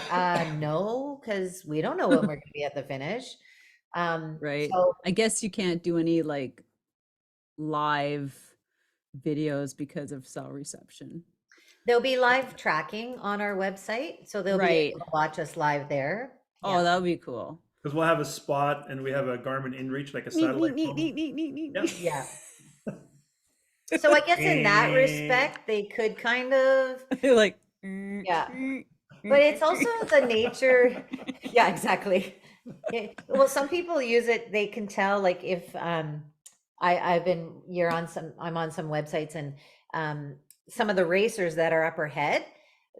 S2: No, because we don't know when we're going to be at the finish.
S1: Right.
S2: So
S1: I guess you can't do any like live videos because of cell reception.
S2: there'll be live tracking on our website, so they'll be
S1: Right.
S2: able to watch us live there.
S1: Oh, that would be cool.
S3: Because we'll have a spot and we have a Garmin InReach, like a
S1: Neat,
S3: satellite
S1: neat,
S3: phone.
S1: neat, neat, neat, neat,
S3: Yeah.
S1: neat.
S2: Yeah. So I guess in that respect, they could kind of,
S1: Like,
S2: yeah. But it's also the nature. Yeah, exactly. Well, some people use it, they can tell, like if I'm on some websites, and some of the racers that are up ahead.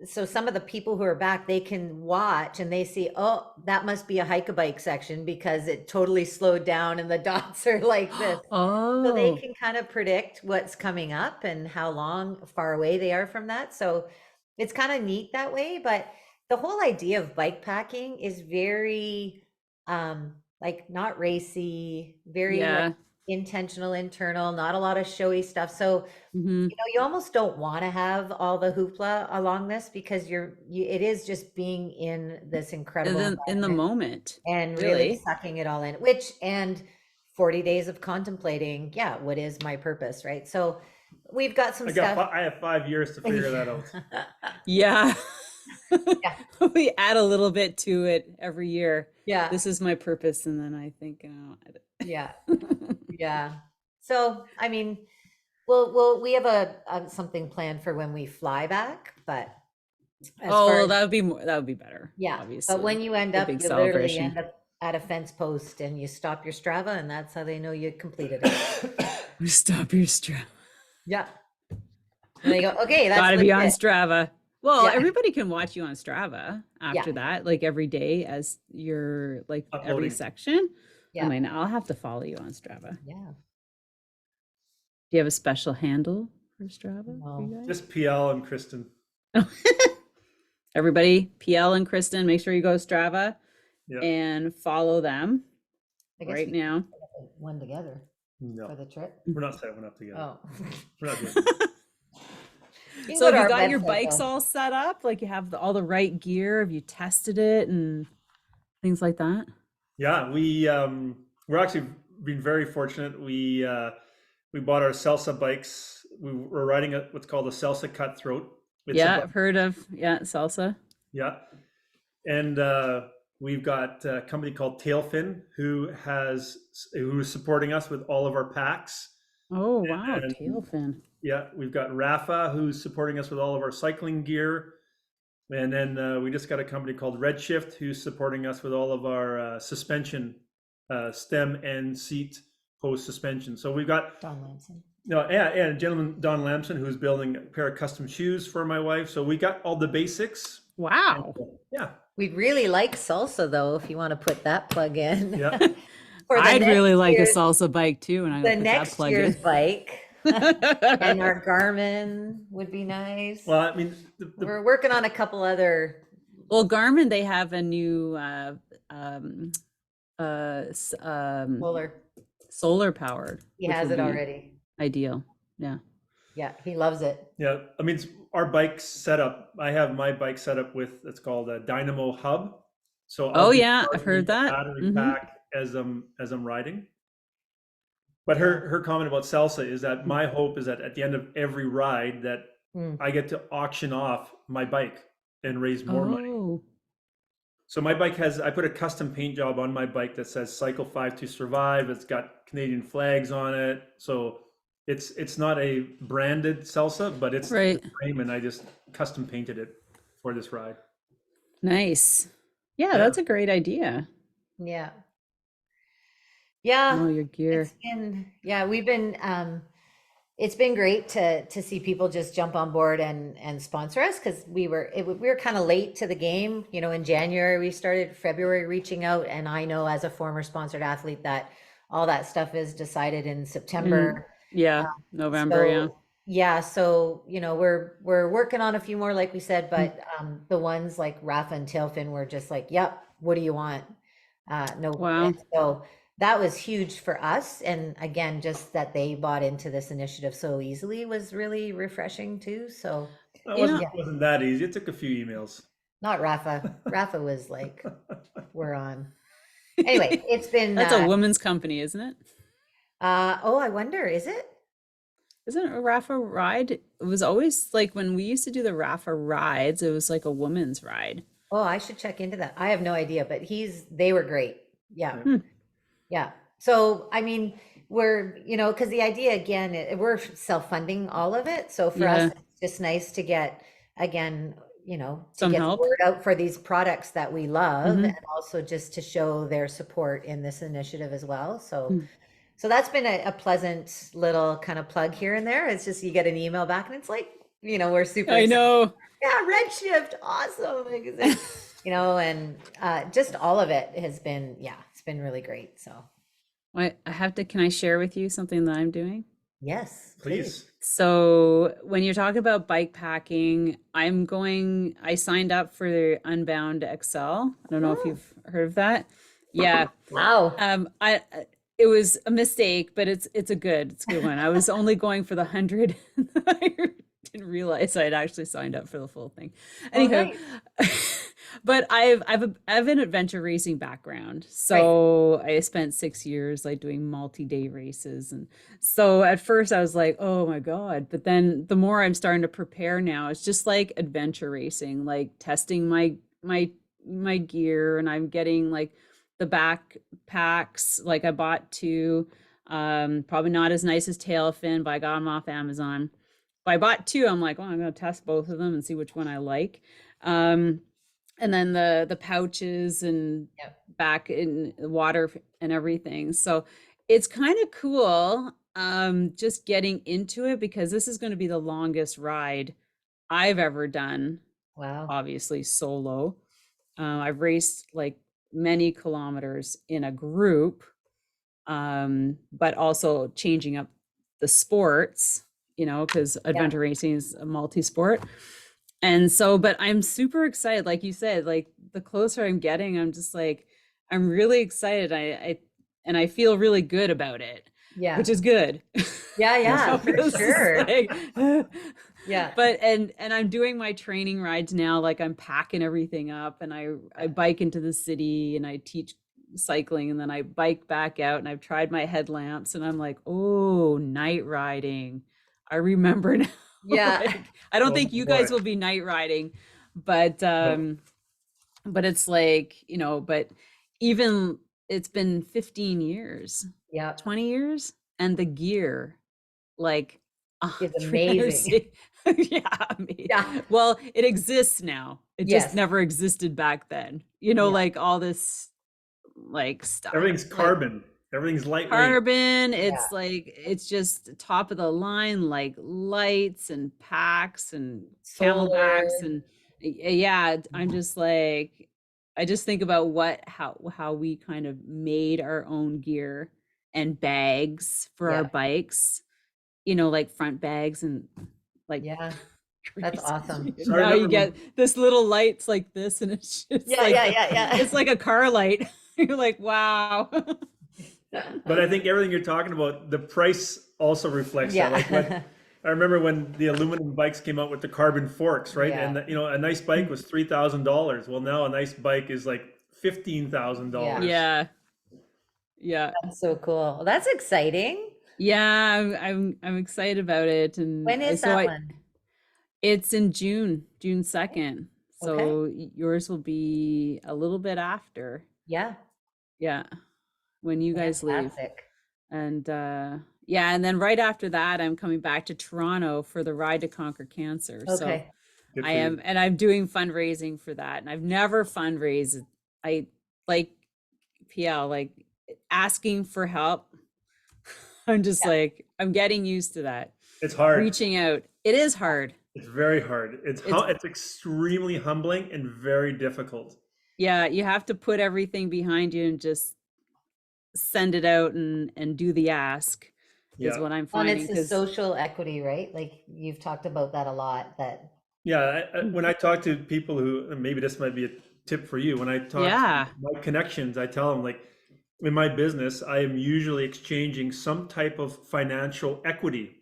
S2: So some of the people who are back, they can watch and they see, oh, that must be a hike-a-bike section because it totally slowed down and the dots are like this. So they
S1: oh,
S2: can kind of predict what's coming up and how far away they are from that. So it's kind of neat that way. But the whole idea of bike packing is very, like not racy, very like
S1: yeah.
S2: intentional, internal, not a lot of showy stuff. So,
S1: Hmm.
S2: you almost don't want to have all the hoopla along this because it is just being in this incredible
S1: In the
S2: environment
S1: moment,
S2: and really
S1: really.
S2: sucking it all in, and 40 days of contemplating, yeah, what is my purpose, right? So we've got some stuff.
S3: I have 5 years to figure that out.
S1: Yeah.
S2: Yeah.
S1: We add a little bit to it every year.
S2: Yeah.
S1: This is my purpose. And then I think,
S2: Yeah. Yeah. So, I mean, we have something planned for when we fly back, but as
S1: oh,
S2: far
S1: well,
S2: as,
S1: that would be better.
S2: yeah,
S1: Obviously.
S2: but when you end
S1: A
S2: up,
S1: big
S2: you literally
S1: celebration.
S2: end up at a fence post and you stop your Strava, and that's how they know you completed it.
S1: Stop your Strava.
S2: Yeah. And they go, okay, that's
S1: Gotta be on
S2: legit.
S1: Strava. Well,
S2: Yeah.
S1: everybody can watch you on Strava after
S2: Yeah.
S1: that, like every day as you're like every
S3: Uploading.
S1: section.
S2: Yeah.
S1: I mean, I'll have to follow you on Strava.
S2: Yeah.
S1: Do you have a special handle for Strava?
S2: No.
S1: For you guys?
S3: Just PL and Kristen.
S1: Everybody, PL and Kristen, make sure you go to Strava
S3: Yeah.
S1: and follow them
S2: I guess
S1: right
S2: we
S1: now.
S2: could set up one together for
S3: No,
S2: the trip.
S3: we're not setting one up together.
S2: Oh.
S3: We're not doing that.
S2: You can
S1: So
S2: go to
S1: have you
S2: our
S1: got your
S2: website,
S1: bikes
S2: though.
S1: all set up? Like you have all the right gear? Have you tested it and things like that?
S3: Yeah, we're actually been very fortunate. We bought our Salsa bikes. We were riding what's called a Salsa Cutthroat. It's
S1: Yeah,
S3: a
S1: I've heard of salsa.
S3: yeah, and we've got a company called Tailfin who's supporting us with all of our packs.
S1: Oh wow,
S3: And
S1: tail fin.
S3: yeah, we've got Rafa who's supporting us with all of our cycling gear. And then we just got a company called Redshift who's supporting us with all of our suspension, stem and seat post suspension. So we've got
S2: Don Lamson.
S3: a gentleman, Don Lamson, who's building a pair of custom shoes for my wife. So we got all the basics.
S1: Wow.
S3: Yeah.
S2: We'd really like salsa, though, if you want to put that plug in.
S3: Yeah.
S2: For the
S1: I'd really
S2: next
S1: like a
S2: year's-
S1: salsa bike too, and I
S2: The
S1: put that
S2: next
S1: plug
S2: year's
S1: in.
S2: bike and our Garmin would be nice.
S3: Well, I mean,
S2: We're working on a couple other.
S1: Well, Garmin, they have a new
S2: Solar.
S1: solar powered.
S2: He
S1: which
S2: has
S1: would
S2: it
S1: be
S2: already.
S1: Ideal. Yeah.
S2: Yeah, he loves it.
S3: yeah, I mean, our bike setup, I have my bike set up with, it's called a Dynamo Hub. So
S1: Oh,
S3: be
S1: yeah, I've
S3: charging
S1: heard
S3: the
S1: that.
S3: battery
S1: Mhm.
S3: pack as I'm riding. But her comment about salsa is that my hope is that at the end of every ride that
S2: Mm.
S3: I get to auction off my bike and raise more money.
S1: Oh.
S3: So my bike I put a custom paint job on my bike that says Cycle 5 to Survive. It's got Canadian flags on it. So it's not a branded salsa, but it's
S1: Right.
S3: the frame, and I just custom painted it for this ride.
S1: Nice. Yeah,
S3: Yeah.
S1: that's a great idea.
S2: Yeah. Yeah.
S1: Oh, your gear.
S2: It's been great to see people just jump on board and sponsor us, because we were kind of late to the game. In January we started, February reaching out, and I know as a former sponsored athlete that all that stuff is decided in September.
S1: Yeah, November, yeah.
S2: Yeah, so we're working on a few more, like we said, but the ones like Rafa and Tailfin were just like, yep, what do you want? No.
S1: Wow.
S2: And so that was huge for us, and again, just that they bought into this initiative so easily was really refreshing too. So
S3: It
S1: You know-
S3: wasn't that easy. It took a few emails.
S2: not Rafa. Rafa was like, we're on. Anyway, it's been
S1: That's a women's company, isn't it?
S2: oh, I wonder, is it?
S1: Isn't it a Rafa ride? It was always like when we used to do the Rafa rides, it was like a woman's ride.
S2: Oh, I should check into that. I have no idea, but they were great. Yeah.
S3: Yeah.
S2: Yeah. So, I mean, we're, because the idea again, we're self-funding all of it. So for us,
S1: Yeah.
S2: it's just nice to get, again, to
S1: Some
S2: get the
S1: help.
S2: word out for these products that we love
S1: Mm-hmm.
S2: and also just to show their support in this initiative as well. So,
S1: Mm.
S2: so that's been a pleasant little kind of plug here and there. It's just you get an email back and it's like, we're super
S1: I
S2: excited.
S1: know.
S2: Yeah, Redshift, awesome. Like, and just all of it has been, yeah, it's been really great. So
S1: Can I share with you something that I'm doing?
S2: yes,
S3: Please.
S1: So when you're talking about bike packing, I signed up for Unbound XL. I don't know if
S2: Oh,
S1: you've heard of that. Yeah.
S2: wow.
S1: It was a mistake, but it's a good one. I was only going for the 100. I didn't realize I'd actually signed up for the full thing.
S2: Oh,
S1: Anyhow,
S2: nice.
S1: but I have an adventure racing background.
S2: Right.
S1: So I spent 6 years like doing multi-day races. And so at first I was like, oh my God. But then the more I'm starting to prepare now, it's just like adventure racing, like testing my gear, and I'm getting like the backpacks. Like I bought two, probably not as nice as Tailfin, but I got them off Amazon. But I bought two. I'm like, oh, I'm gonna test both of them and see which one I like. Um, and then the pouches and
S2: Yep.
S1: back in water and everything. So it's kind of cool, just getting into it, because this is going to be the longest ride I've ever done,
S2: Wow.
S1: obviously solo. I've raced like many kilometers in a group, but also changing up the sports, because
S2: Yeah.
S1: adventure racing is a multi-sport. And so, but I'm super excited. Like you said, like the closer I'm getting, I'm just like, I'm really excited. And I feel really good about it, which
S2: Yeah.
S1: is good.
S2: Yeah.
S1: You
S2: Yeah,
S1: know,
S2: for
S1: it's just
S2: sure.
S1: like,
S2: Yeah.
S1: but and I'm doing my training rides now. Like I'm packing everything up, and I bike into the city and I teach cycling, and then I bike back out, and I've tried my headlamps, and I'm like, oh, night riding. I remember now.
S2: Yeah.
S1: Like, I don't
S3: Oh
S1: think you
S3: boy.
S1: guys will be night riding, but
S3: No.
S1: it's like, but even it's been 15 years,
S2: Yeah.
S1: 20 years, and the gear, like
S2: It's amazing.
S1: 360. Yeah,
S2: Yeah.
S1: well, it exists now. It just
S2: Yes.
S1: never existed back then.
S2: Yeah.
S1: Like all this like stuff.
S3: Everything's
S1: Like
S3: carbon. Everything's lightweight.
S1: carbon,
S2: Yeah.
S1: it's like it's just top of the line, like lights and packs and
S2: Solar.
S1: camelbacks, and yeah, I'm just like, I just think about how we kind of made our own gear and bags for our
S2: Yeah.
S1: bikes, like front bags and like
S2: Yeah. That's
S1: crazy.
S2: awesome.
S1: And
S3: So I
S1: now you
S3: remember
S1: get this little lights like this, and it's just
S2: Yeah.
S1: like
S2: Yeah. Yeah. Yeah.
S1: it's like a car light. You're like, wow.
S3: but I think everything you're talking about, the price also reflects that. Like
S2: Yeah.
S3: I remember when the aluminum bikes came out with the carbon forks, right?
S2: Yeah.
S3: And a nice bike was $3,000. Well, now a nice bike is like $15,000.
S1: Yeah. Yeah.
S2: That's so cool. That's exciting.
S1: Yeah, I'm excited about it. And
S2: When is
S1: so
S2: that one?
S1: it's in June 2nd.
S2: Okay.
S1: So yours will be a little bit after.
S2: Yeah.
S1: Yeah. When you guys leave.
S2: Fantastic.
S1: And yeah, and then right after that, I'm coming back to Toronto for the Ride to Conquer Cancer. So
S2: Okay.
S3: Good for
S1: I am,
S3: you.
S1: and I'm doing fundraising for that. And I've never fundraised. I like PL, like asking for help. I'm just
S2: Yeah.
S1: like, I'm getting used to that.
S3: It's hard.
S1: Reaching out. It is hard.
S3: It's very hard. It's extremely humbling and very difficult.
S1: Yeah, you have to put everything behind you and just send it out and do the ask is
S3: Yeah.
S1: what I'm
S2: And
S1: finding.
S2: it's the
S1: 'Cause
S2: social equity, right? Like you've talked about that a lot, that
S3: Yeah, when I talk to people who, and maybe this might be a tip for you, when I talk
S1: Yeah.
S3: to my connections, I tell them like, in my business, I am usually exchanging some type of financial equity.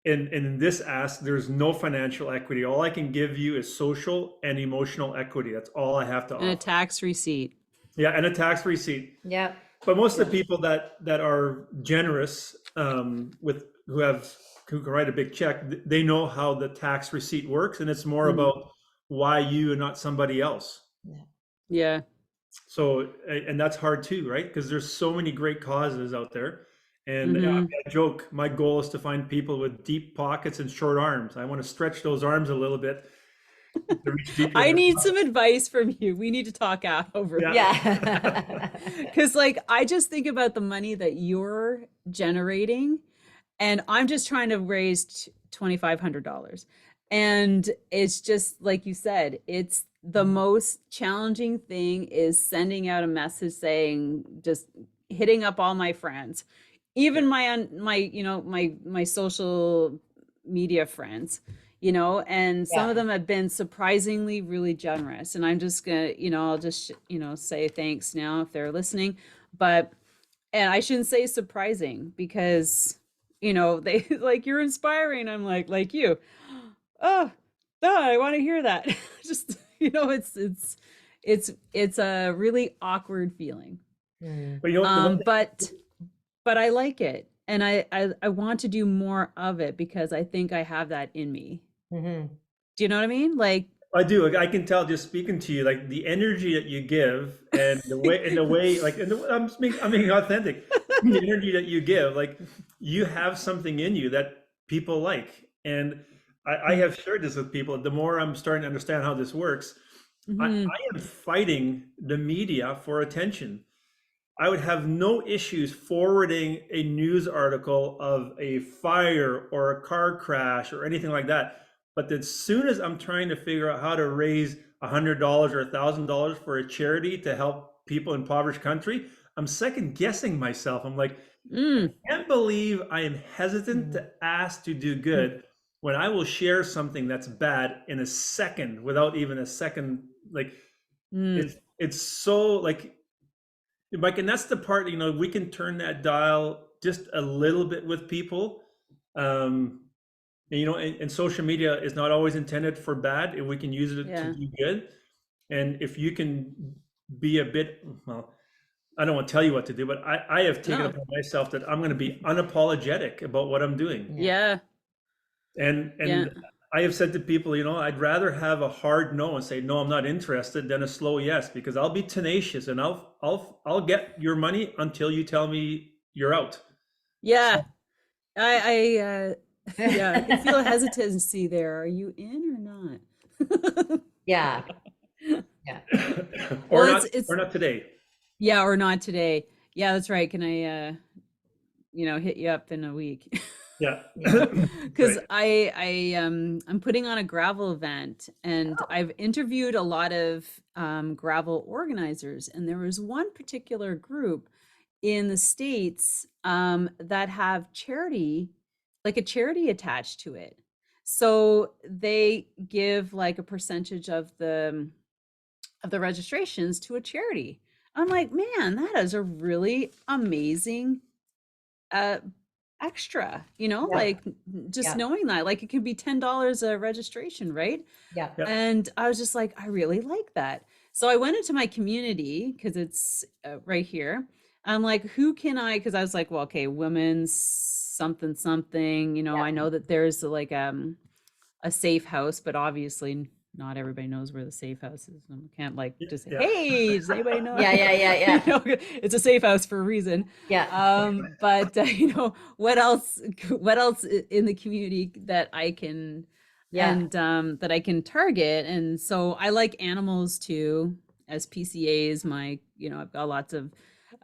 S3: And in this ask, there's no financial equity. All I can give you is social and emotional equity. That's all I have to
S1: and a
S3: offer.
S1: tax receipt.
S3: Yeah, and a tax receipt.
S2: yeah.
S3: But most of the people that are generous, with who can write a big check, they know how the tax receipt works, and it's more
S1: Mhm.
S3: about why you and not somebody else?
S1: Yeah.
S3: So, and that's hard too, right? Because there's so many great causes out there. And
S1: Mhm.
S3: I joke, my goal is to find people with deep pockets and short arms. I want to stretch those arms a little bit to reach deeper in
S1: I
S3: their
S1: need
S3: pockets.
S1: some advice from you. We need to talk out over
S3: Yeah.
S2: Yeah.
S1: Because, like, I just think about the money that you're generating, and I'm just trying to raise $2,500. And it's just like you said, it's the most challenging thing is sending out a message saying, just hitting up all my friends, even my social media friends, and some of
S2: Yeah.
S1: them have been surprisingly really generous. And I'm just gonna, I'll just, say thanks now if they're listening. But and I shouldn't say surprising because, they like you're inspiring. I'm like you. Oh, no, I want to hear that. Just, it's a really awkward feeling.
S2: Mm.
S3: But you know, the one thing,
S1: But I like it. And I want to do more of it because I think I have that in me.
S2: Mhm.
S1: Do you know what I mean? Like,
S3: I do. Like, I can tell just speaking to you, like the energy that you give and the way, like, I'm being authentic. The energy that you give, like, you have something in you that people like. And I have shared this with people. The more I'm starting to understand how this works, I
S1: mhm,
S3: am fighting the media for attention. I would have no issues forwarding a news article of a fire or a car crash or anything like that. But as soon as I'm trying to figure out how to raise $100 or $1,000 for a charity to help people in impoverished country, I'm second guessing myself. I'm like,
S1: mm,
S3: I can't believe I am hesitant
S2: Mm.
S3: to ask to do good when I will share something that's bad in a second without even a second. Like,
S1: mm,
S3: it's so like, Mike, and that's the part, we can turn that dial just a little bit with people. And social media is not always intended for bad, if we can use it to
S1: yeah,
S3: do good. And if you can be a bit, well, I don't want to tell you what to do, but I have taken
S1: no,
S3: upon myself that I'm going to be unapologetic about what I'm doing.
S2: Yeah.
S1: yeah,
S3: And
S1: yeah,
S3: I have said to people, I'd rather have a hard no and say no, I'm not interested, than a slow yes, because I'll be tenacious and I'll get your money until you tell me you're out.
S1: yeah. Yeah, I can feel a hesitancy there. Are you in or not?
S2: Yeah. Yeah.
S1: Well,
S3: Or
S1: it's
S3: not,
S1: it's
S3: or not today.
S1: yeah, or not today. Yeah, that's right. Can I hit you up in a week?
S3: Yeah.
S2: Yeah.
S1: Because
S3: Right.
S1: I'm putting on a gravel event, and I've interviewed a lot of gravel organizers, and there was one particular group in the States that have charity, like a charity attached to it. So they give like a percentage of the registrations to a charity. I'm like, man, that is a really amazing uh extra,
S2: Yeah.
S1: like just
S2: Yeah.
S1: knowing that, like it could be $10 a registration, right?
S2: Yeah.
S3: Yeah.
S1: And I was just like, I really like that. So I went into my community because it's right here. I'm like, who can I? Because I was like, well, okay, women's something something.
S2: Yeah.
S1: I know that there's like a safe house, but obviously not everybody knows where the safe house is. I can't like just say,
S3: Yeah.
S1: hey, does anybody know?
S2: Yeah. Yeah. Yeah. Yeah.
S1: It's a safe house for a reason.
S2: Yeah.
S1: But what else? What else in the community that I can
S2: Yeah.
S1: that I can target? And so I like animals too, as PCAs. I've got lots of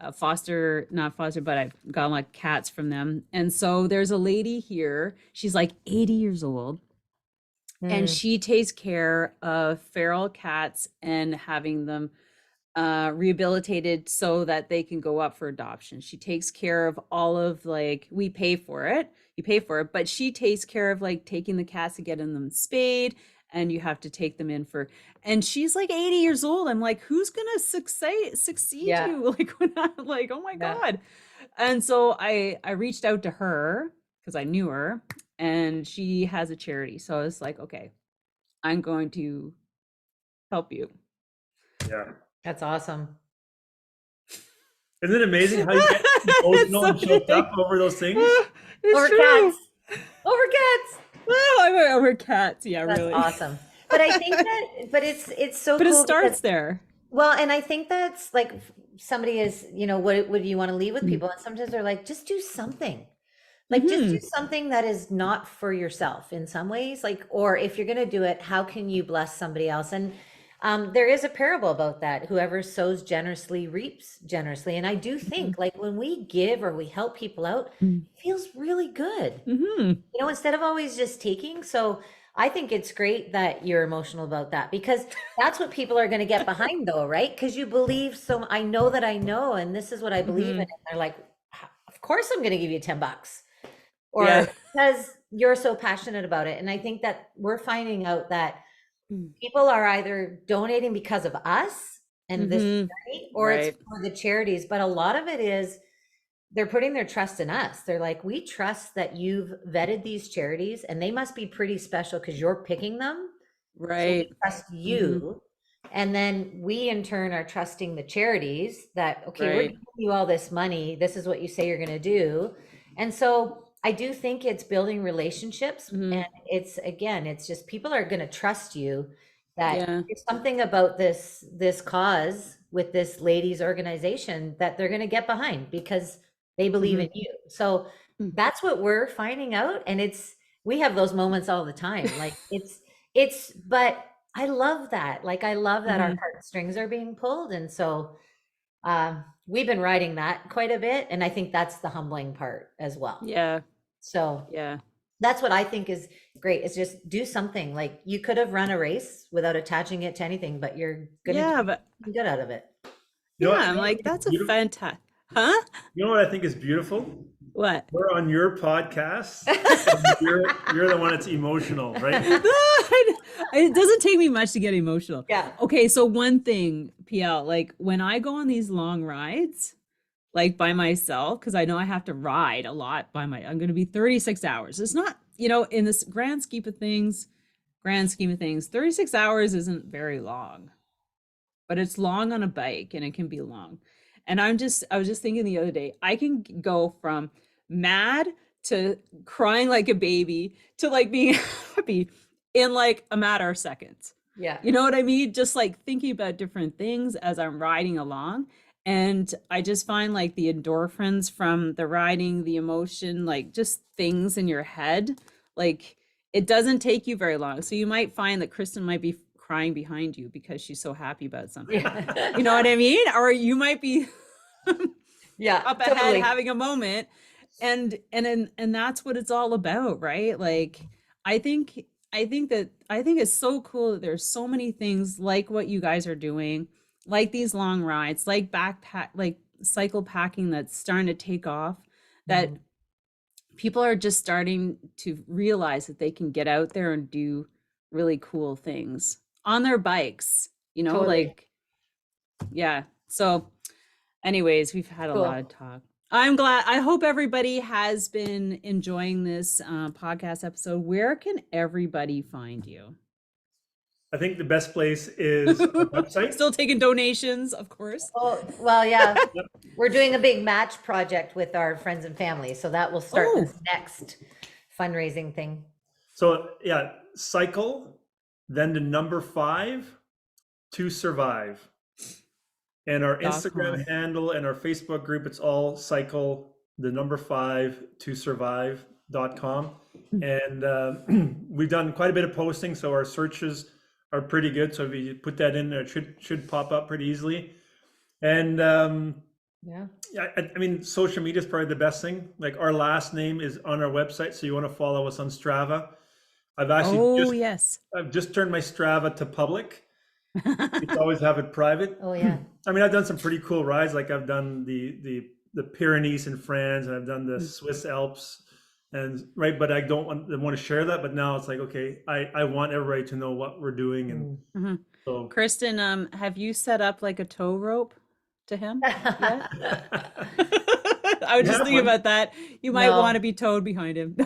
S1: not foster, but I've got a lot of cats from them. And so there's a lady here. She's like 80 years old, and
S2: Mm.
S1: she takes care of feral cats and having them rehabilitated so that they can go up for adoption. She takes care of all of, like, we pay for it, you pay for it, but she takes care of like taking the cats and getting them spayed, and you have to take them in for, and she's like 80 years old. I'm like, who's gonna succeed
S2: Yeah.
S1: you? Like, when I'm like, oh my
S2: Yeah.
S1: God. And so I reached out to her because I knew her, and she has a charity. So I was like, okay, I'm going to help you.
S3: Yeah.
S2: That's awesome.
S3: Isn't it amazing how you get emotional and choked up over those things?
S1: It's
S2: Over
S1: true.
S2: cats. Over cats.
S1: Oh, over cats. Yeah,
S2: That's
S1: really.
S2: awesome. but I think that, but it's so
S1: But it
S2: cool because,
S1: starts there.
S2: well, and I think that's like somebody is, what do you want to leave with
S1: Mm.
S2: people? And sometimes they're like, just do something. Like just do
S1: Mhm.
S2: something that is not for yourself in some ways, like, or if you're going to do it, how can you bless somebody else? And there is a parable about that. Whoever sows generously reaps generously. And I do think like when we give or we help people out,
S1: Mm.
S2: it feels really good,
S1: Mhm.
S2: instead of always just taking. So I think it's great that you're emotional about that, because that's what people are going to get behind though, right? Because you believe, so I know that I know, and this is what I believe in.
S1: Mhm.
S2: And they're like, of course I'm going to give you $10.
S1: Yeah.
S2: Or because you're so passionate about it. And I think that we're finding out that
S1: Mm.
S2: people are either donating because of us and this
S1: Mhm.
S2: journey, or it's
S1: Right.
S2: for the charities. But a lot of it is they're putting their trust in us. They're like, we trust that you've vetted these charities and they must be pretty special because you're picking them. So we
S1: Right.
S2: trust
S1: Mhm.
S2: you. And then we in turn are trusting the charities that, okay, we're
S1: Right.
S2: giving you all this money. This is what you say you're going to do. And so I do think it's building relationships.
S1: Mhm.
S2: And it's, again, it's just people are going to trust you, that
S1: Yeah.
S2: there's something about this cause with this ladies organization that they're going to get behind because they believe
S1: Mhm.
S2: in you. So
S1: Mm.
S2: that's what we're finding out. And we have those moments all the time. Like but I love that. Like, I love that our
S1: Mhm.
S2: heartstrings are being pulled. And so we've been riding that quite a bit. And I think that's the humbling part as well.
S1: Yeah.
S2: So
S1: Yeah.
S2: that's what I think is great, is just do something. Like, you could have run a race without attaching it to anything, but you're going to
S1: Yeah,
S2: do
S1: but
S2: something good out of it.
S3: You know
S1: yeah,
S3: what?
S1: I'm
S3: I
S1: like,
S3: think is
S1: that's a
S3: beautiful?
S1: fantastic. Huh?
S3: You know what I think is beautiful?
S1: What?
S3: We're on your podcast, and you're the one that's emotional, right?
S1: It doesn't take me much to get emotional.
S2: Yeah.
S1: Okay, so one thing, PL, like when I go on these long rides, like by myself, because I know I have to ride a lot I'm going to be 36 hours. It's not, in this grand scheme of things, 36 hours isn't very long, but it's long on a bike and it can be long. And I was just thinking the other day, I can go from mad to crying like a baby to like being happy in like a matter of seconds.
S2: Yeah.
S1: You know what I mean? Just like thinking about different things as I'm riding along. And I just find like the endorphins from the riding, the emotion, like just things in your head, like it doesn't take you very long. So you might find that Kristen might be crying behind you because she's so happy about something. You know what I mean? Or you might be
S2: Yeah,
S1: up ahead
S2: totally.
S1: having a moment. And that's what it's all about, right? Like I think I think it's so cool that there's so many things like what you guys are doing, like these long rides, like backpack, like cycle packing that's starting to take off, that
S2: Mhm.
S1: people are just starting to realize that they can get out there and do really cool things on their bikes,
S2: Totally.
S1: like, yeah. So, anyways, we've had a lot
S2: Cool.
S1: of talk. I'm glad. I hope everybody has been enjoying this podcast episode. Where can everybody find you?
S3: I think the best place is our website.
S1: Still taking donations, of course.
S2: Oh, well, yeah.
S3: Yep.
S2: We're doing a big match project with our friends and family. So that will start
S1: Oh.
S2: this next fundraising thing.
S3: So yeah, cycle, then the number 5 to survive. And our Instagram
S1: .com.
S3: handle and our Facebook group, it's all cycle, the number 5 to survive.com. And we've done quite a bit of posting, so our searches are pretty good. So if you put that in there, it should pop up pretty easily. And
S2: Yeah.
S3: I mean, social media is probably the best thing. Like, our last name is on our website, so you want to follow us on Strava.
S1: Oh, yes.
S3: I've just turned my Strava to public. It's always have it private.
S2: Oh, yeah.
S3: I mean, I've done some pretty cool rides. Like, I've done the Pyrenees in France, and I've done the Swiss Alps, and right. But I don't want to share that. But now it's like, okay, I want everybody to know what we're doing, and
S2: Mm.
S3: so.
S1: Kristen, have you set up like a tow rope to him yet? I was just thinking about that. You might
S2: No.
S1: want to be towed behind him.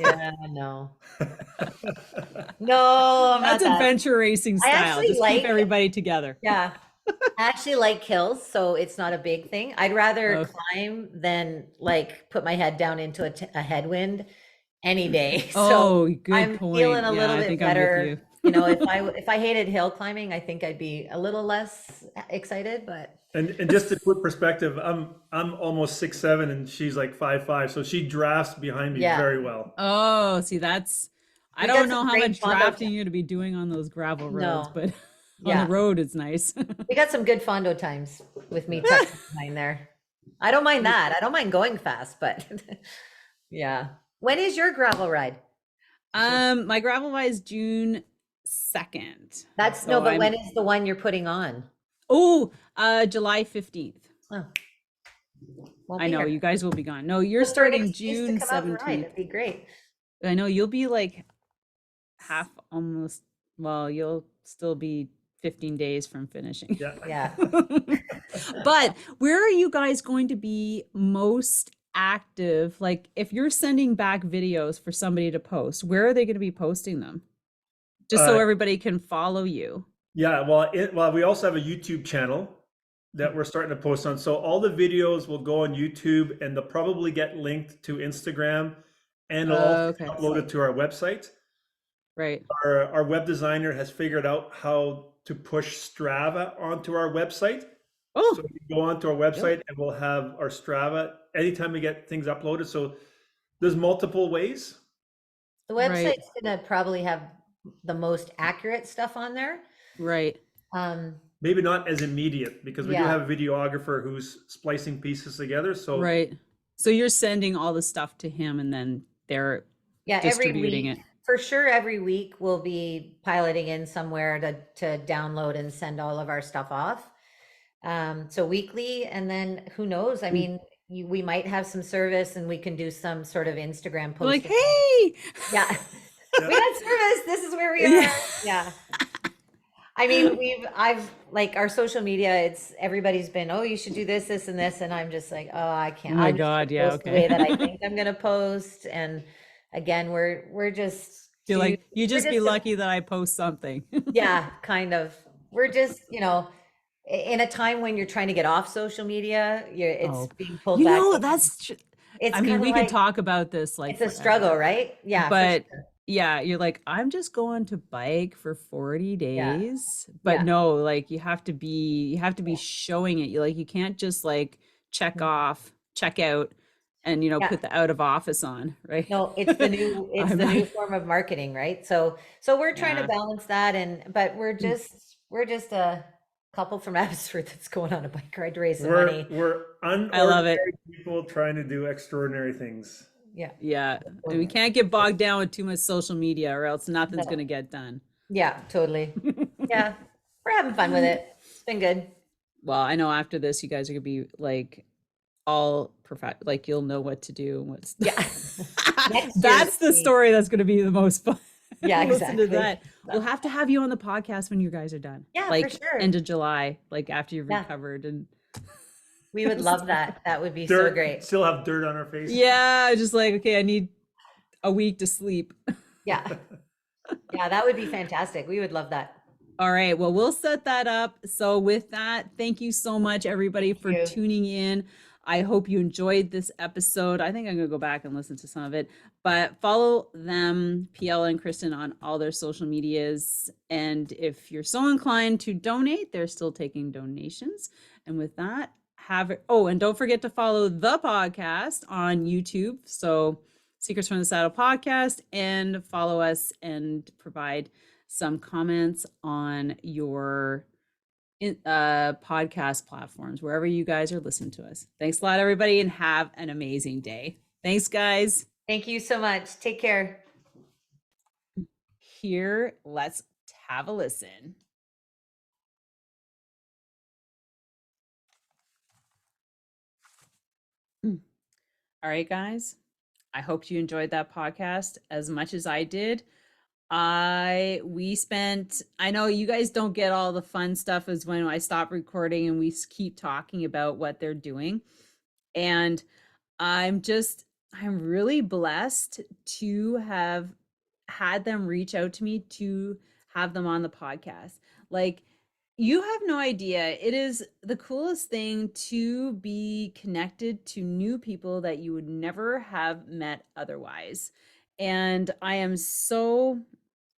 S2: Yeah, no. No, I'm not
S1: That's
S2: that.
S1: adventure racing
S2: I
S1: style.
S2: actually
S1: Just
S2: like-
S1: keep everybody together.
S2: Yeah. I actually like hills, so it's not a big thing. I'd rather
S1: Oh.
S2: climb than like put my head down into a headwind any day. So
S1: Oh, good
S2: I'm
S1: point.
S2: feeling a
S1: Yeah,
S2: little
S1: I
S2: bit
S1: think I'm with
S2: better
S1: you.
S2: if I hated hill climbing, I think I'd be a little less excited, but
S3: And just to put perspective, I'm almost 6'7" and she's like 5'5", so she drafts behind me
S2: yeah,
S3: very well.
S1: Oh, see, I
S2: we got
S1: don't
S2: some
S1: know how
S2: great
S1: much
S2: fondo
S1: drafting you're to be doing on those gravel roads,
S2: No,
S1: but on the
S2: yeah,
S1: road it's nice.
S2: we got some good fondo times with me tucked behind there. I don't mind that. I don't mind going fast, but yeah. When is your gravel ride?
S1: My gravel ride is June 2nd.
S2: That's no,
S1: So
S2: but when is the one you're putting on?
S1: July 15th.
S2: Oh, won't
S1: I
S2: be
S1: know
S2: here.
S1: you guys will be gone. No, you're
S2: Just for an
S1: starting
S2: excuse to
S1: June
S2: come out and ride.
S1: 17th.
S2: That'd be great.
S1: I know you'll be like half almost, well, you'll still be 15 days from finishing.
S3: Yeah.
S2: Yeah.
S1: But where are you guys going to be most active? Like if you're sending back videos for somebody to post, where are they going to be posting them? Just so
S3: Uh,
S1: everybody can follow you.
S3: yeah, well, we also have a YouTube channel that we're starting to post on. So all the videos will go on YouTube and they'll probably get linked to Instagram and it'll also
S1: Okay.
S3: get uploaded to our website.
S1: Right.
S3: Our web designer has figured out how to push Strava onto our website.
S1: Oh,
S3: So you go onto our website and we'll have our Strava anytime we get things uploaded. So there's multiple ways.
S2: The
S1: right.
S2: website's gonna probably have the most accurate stuff on there.
S1: Right.
S2: Um,
S3: Maybe not as immediate because we do
S2: Yeah.
S3: have a videographer who's splicing pieces together. So
S1: Right. So you're sending all the stuff to him and then they're
S2: yeah, every
S1: distributing
S2: week,
S1: it.
S2: for sure, every week we'll be piloting in somewhere to download and send all of our stuff off. So weekly, and then who knows? I
S1: Mm.
S2: mean, we might have some service and we can do some sort of Instagram
S1: You're like,
S2: posting.
S1: hey.
S2: Yeah.
S3: Yeah.
S2: We got service. This is where we are.
S1: Yeah.
S2: Yeah. I mean, I've like our social media, it's everybody's been, oh, you should do this, this, and this. And I'm just like, oh, I can't.
S1: Oh my
S2: I'm just
S1: God.
S2: gonna
S1: Yeah.
S2: post the way
S1: Okay.
S2: that I think I'm gonna post. And again, we're just
S1: You're
S2: too,
S1: like, you
S2: we're
S1: just be
S2: just,
S1: lucky that I post something.
S2: yeah, kind of. We're just, in a time when you're trying to get off social media, it's
S1: Oh,
S2: being pulled back. It's
S1: I mean,
S2: kind of
S1: we could
S2: like,
S1: talk about this like
S2: it's a
S1: forever.
S2: struggle, right? Yeah, for
S1: But
S2: sure.
S1: yeah, you're like, I'm just going to bike for 40
S2: Yeah.
S1: days. But
S2: Yeah.
S1: no, like you have to be showing it. You can't just like check
S2: No.
S1: off, check out, and
S2: Yeah.
S1: put the out of office on, right?
S2: No, it's the new form of marketing, right? So we're trying to
S1: Yeah.
S2: balance that, but we're
S1: Mm.
S2: just a couple from Abbotsford that's going on a bike ride to raise some
S3: we're
S2: money.
S3: we're
S1: I love it.
S3: unordinary people trying to do extraordinary things.
S2: Yeah.
S1: Yeah. And we can't get bogged down with too much social media or else nothing's
S2: No.
S1: going to get done.
S2: Yeah, totally. Yeah. We're having fun with it. It's been good.
S1: Well, I know after this, you guys are going to be like all perfect. Like you'll know what to do and what's
S2: Yeah. Next
S1: that's
S2: year's
S1: the story that's going to be the most fun.
S2: Yeah,
S1: Listen to
S2: exactly.
S1: that. We'll have to have you on the podcast when you guys are done.
S2: Yeah, for
S1: like
S2: sure.
S1: end of July, like after you've
S2: Yeah.
S1: recovered and
S2: We would love that. That would be so
S3: Dirt,
S2: great.
S3: still have dirt on our face.
S1: yeah, just like okay, I need a week to sleep.
S2: Yeah. Yeah, that would be fantastic. We would love that.
S1: All right, well, we'll set that up. So with that, thank you so much everybody for
S2: you.
S1: tuning in. I hope you enjoyed this episode. I think I'm going to go back and listen to some of it, but follow them, PL and Kristen, on all their social medias. And if you're so inclined to donate, they're still taking donations. And with that, have it. Oh, and don't forget to follow the podcast on YouTube. So Secrets from the Saddle podcast, and follow us and provide some comments on your podcast platforms, wherever you guys are listening to us. Thanks a lot, everybody, and have an amazing day. Thanks, guys.
S2: Thank you so much. Take care.
S1: Here, let's have a listen. All right, guys. I hope you enjoyed that podcast as much as I did. I know you guys don't get all the fun stuff as when I stop recording and we keep talking about what they're doing. And I'm really blessed to have had them reach out to me to have them on the podcast. Like, you have no idea. It is the coolest thing to be connected to new people that you would never have met otherwise. And I am so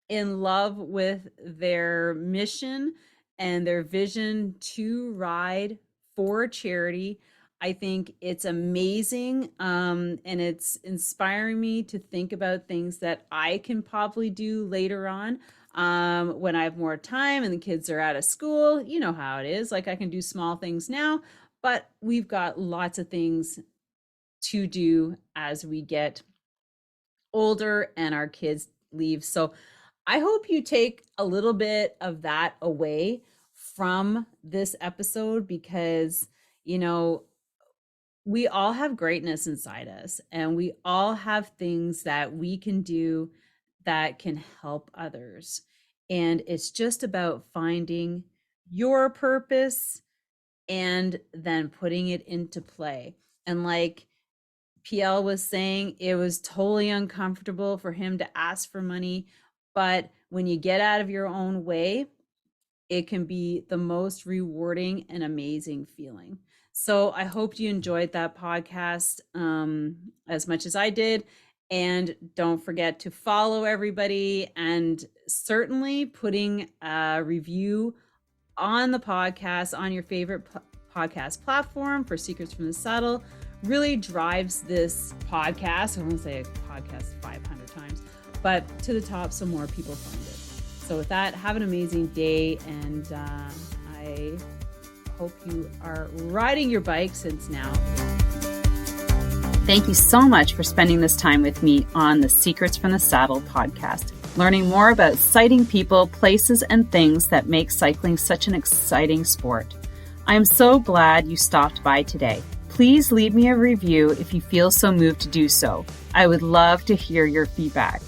S1: in love with their mission and their vision to ride for charity. I think it's amazing, and it's inspiring me to think about things that I can probably do later on, when I have more time and the kids are out of school. You know how it is. Like, I can do small things now, but we've got lots of things to do as we get older and our kids leave. So I hope you take a little bit of that away from this episode, because, you know, we all have greatness inside us, and we all have things that we can do that can help others. And it's just about finding your purpose and then putting it into play. And like PL was saying, it was totally uncomfortable for him to ask for money. But when you get out of your own way, it can be the most rewarding and amazing feeling. So I hope you enjoyed that podcast as much as I did. And don't forget to follow everybody, and certainly putting a review on the podcast on your favorite podcast platform for Secrets from the Saddle really drives this podcast. I won't say a podcast 500 times, but to the top so more people find it. So with that, have an amazing day, and I hope you are riding your bike since now. Thank you so much for spending this time with me on the Secrets from the Saddle podcast, learning more about sighting people, places, and things that make cycling such an exciting sport. I am so glad you stopped by today. Please leave me a review if you feel so moved to do so. I would love to hear your feedback.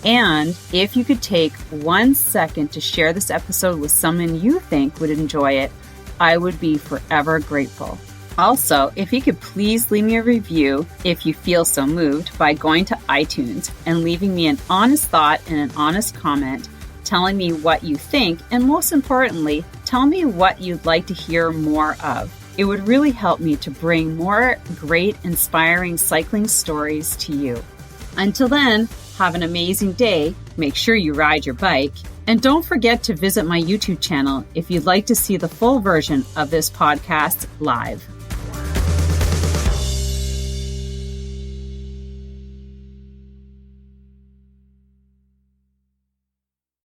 S1: And if you could take 1 second to share this episode with someone you think would enjoy it, I would be forever grateful. Also, if you could please leave me a review if you feel so moved by going to iTunes and leaving me an honest thought and an honest comment, telling me what you think, and most importantly, tell me what you'd like to hear more of. It would really help me to bring more great, inspiring cycling stories to you. Until then, have an amazing day. Make sure you ride your bike. And don't forget to visit my YouTube channel if you'd like to see the full version of this podcast live.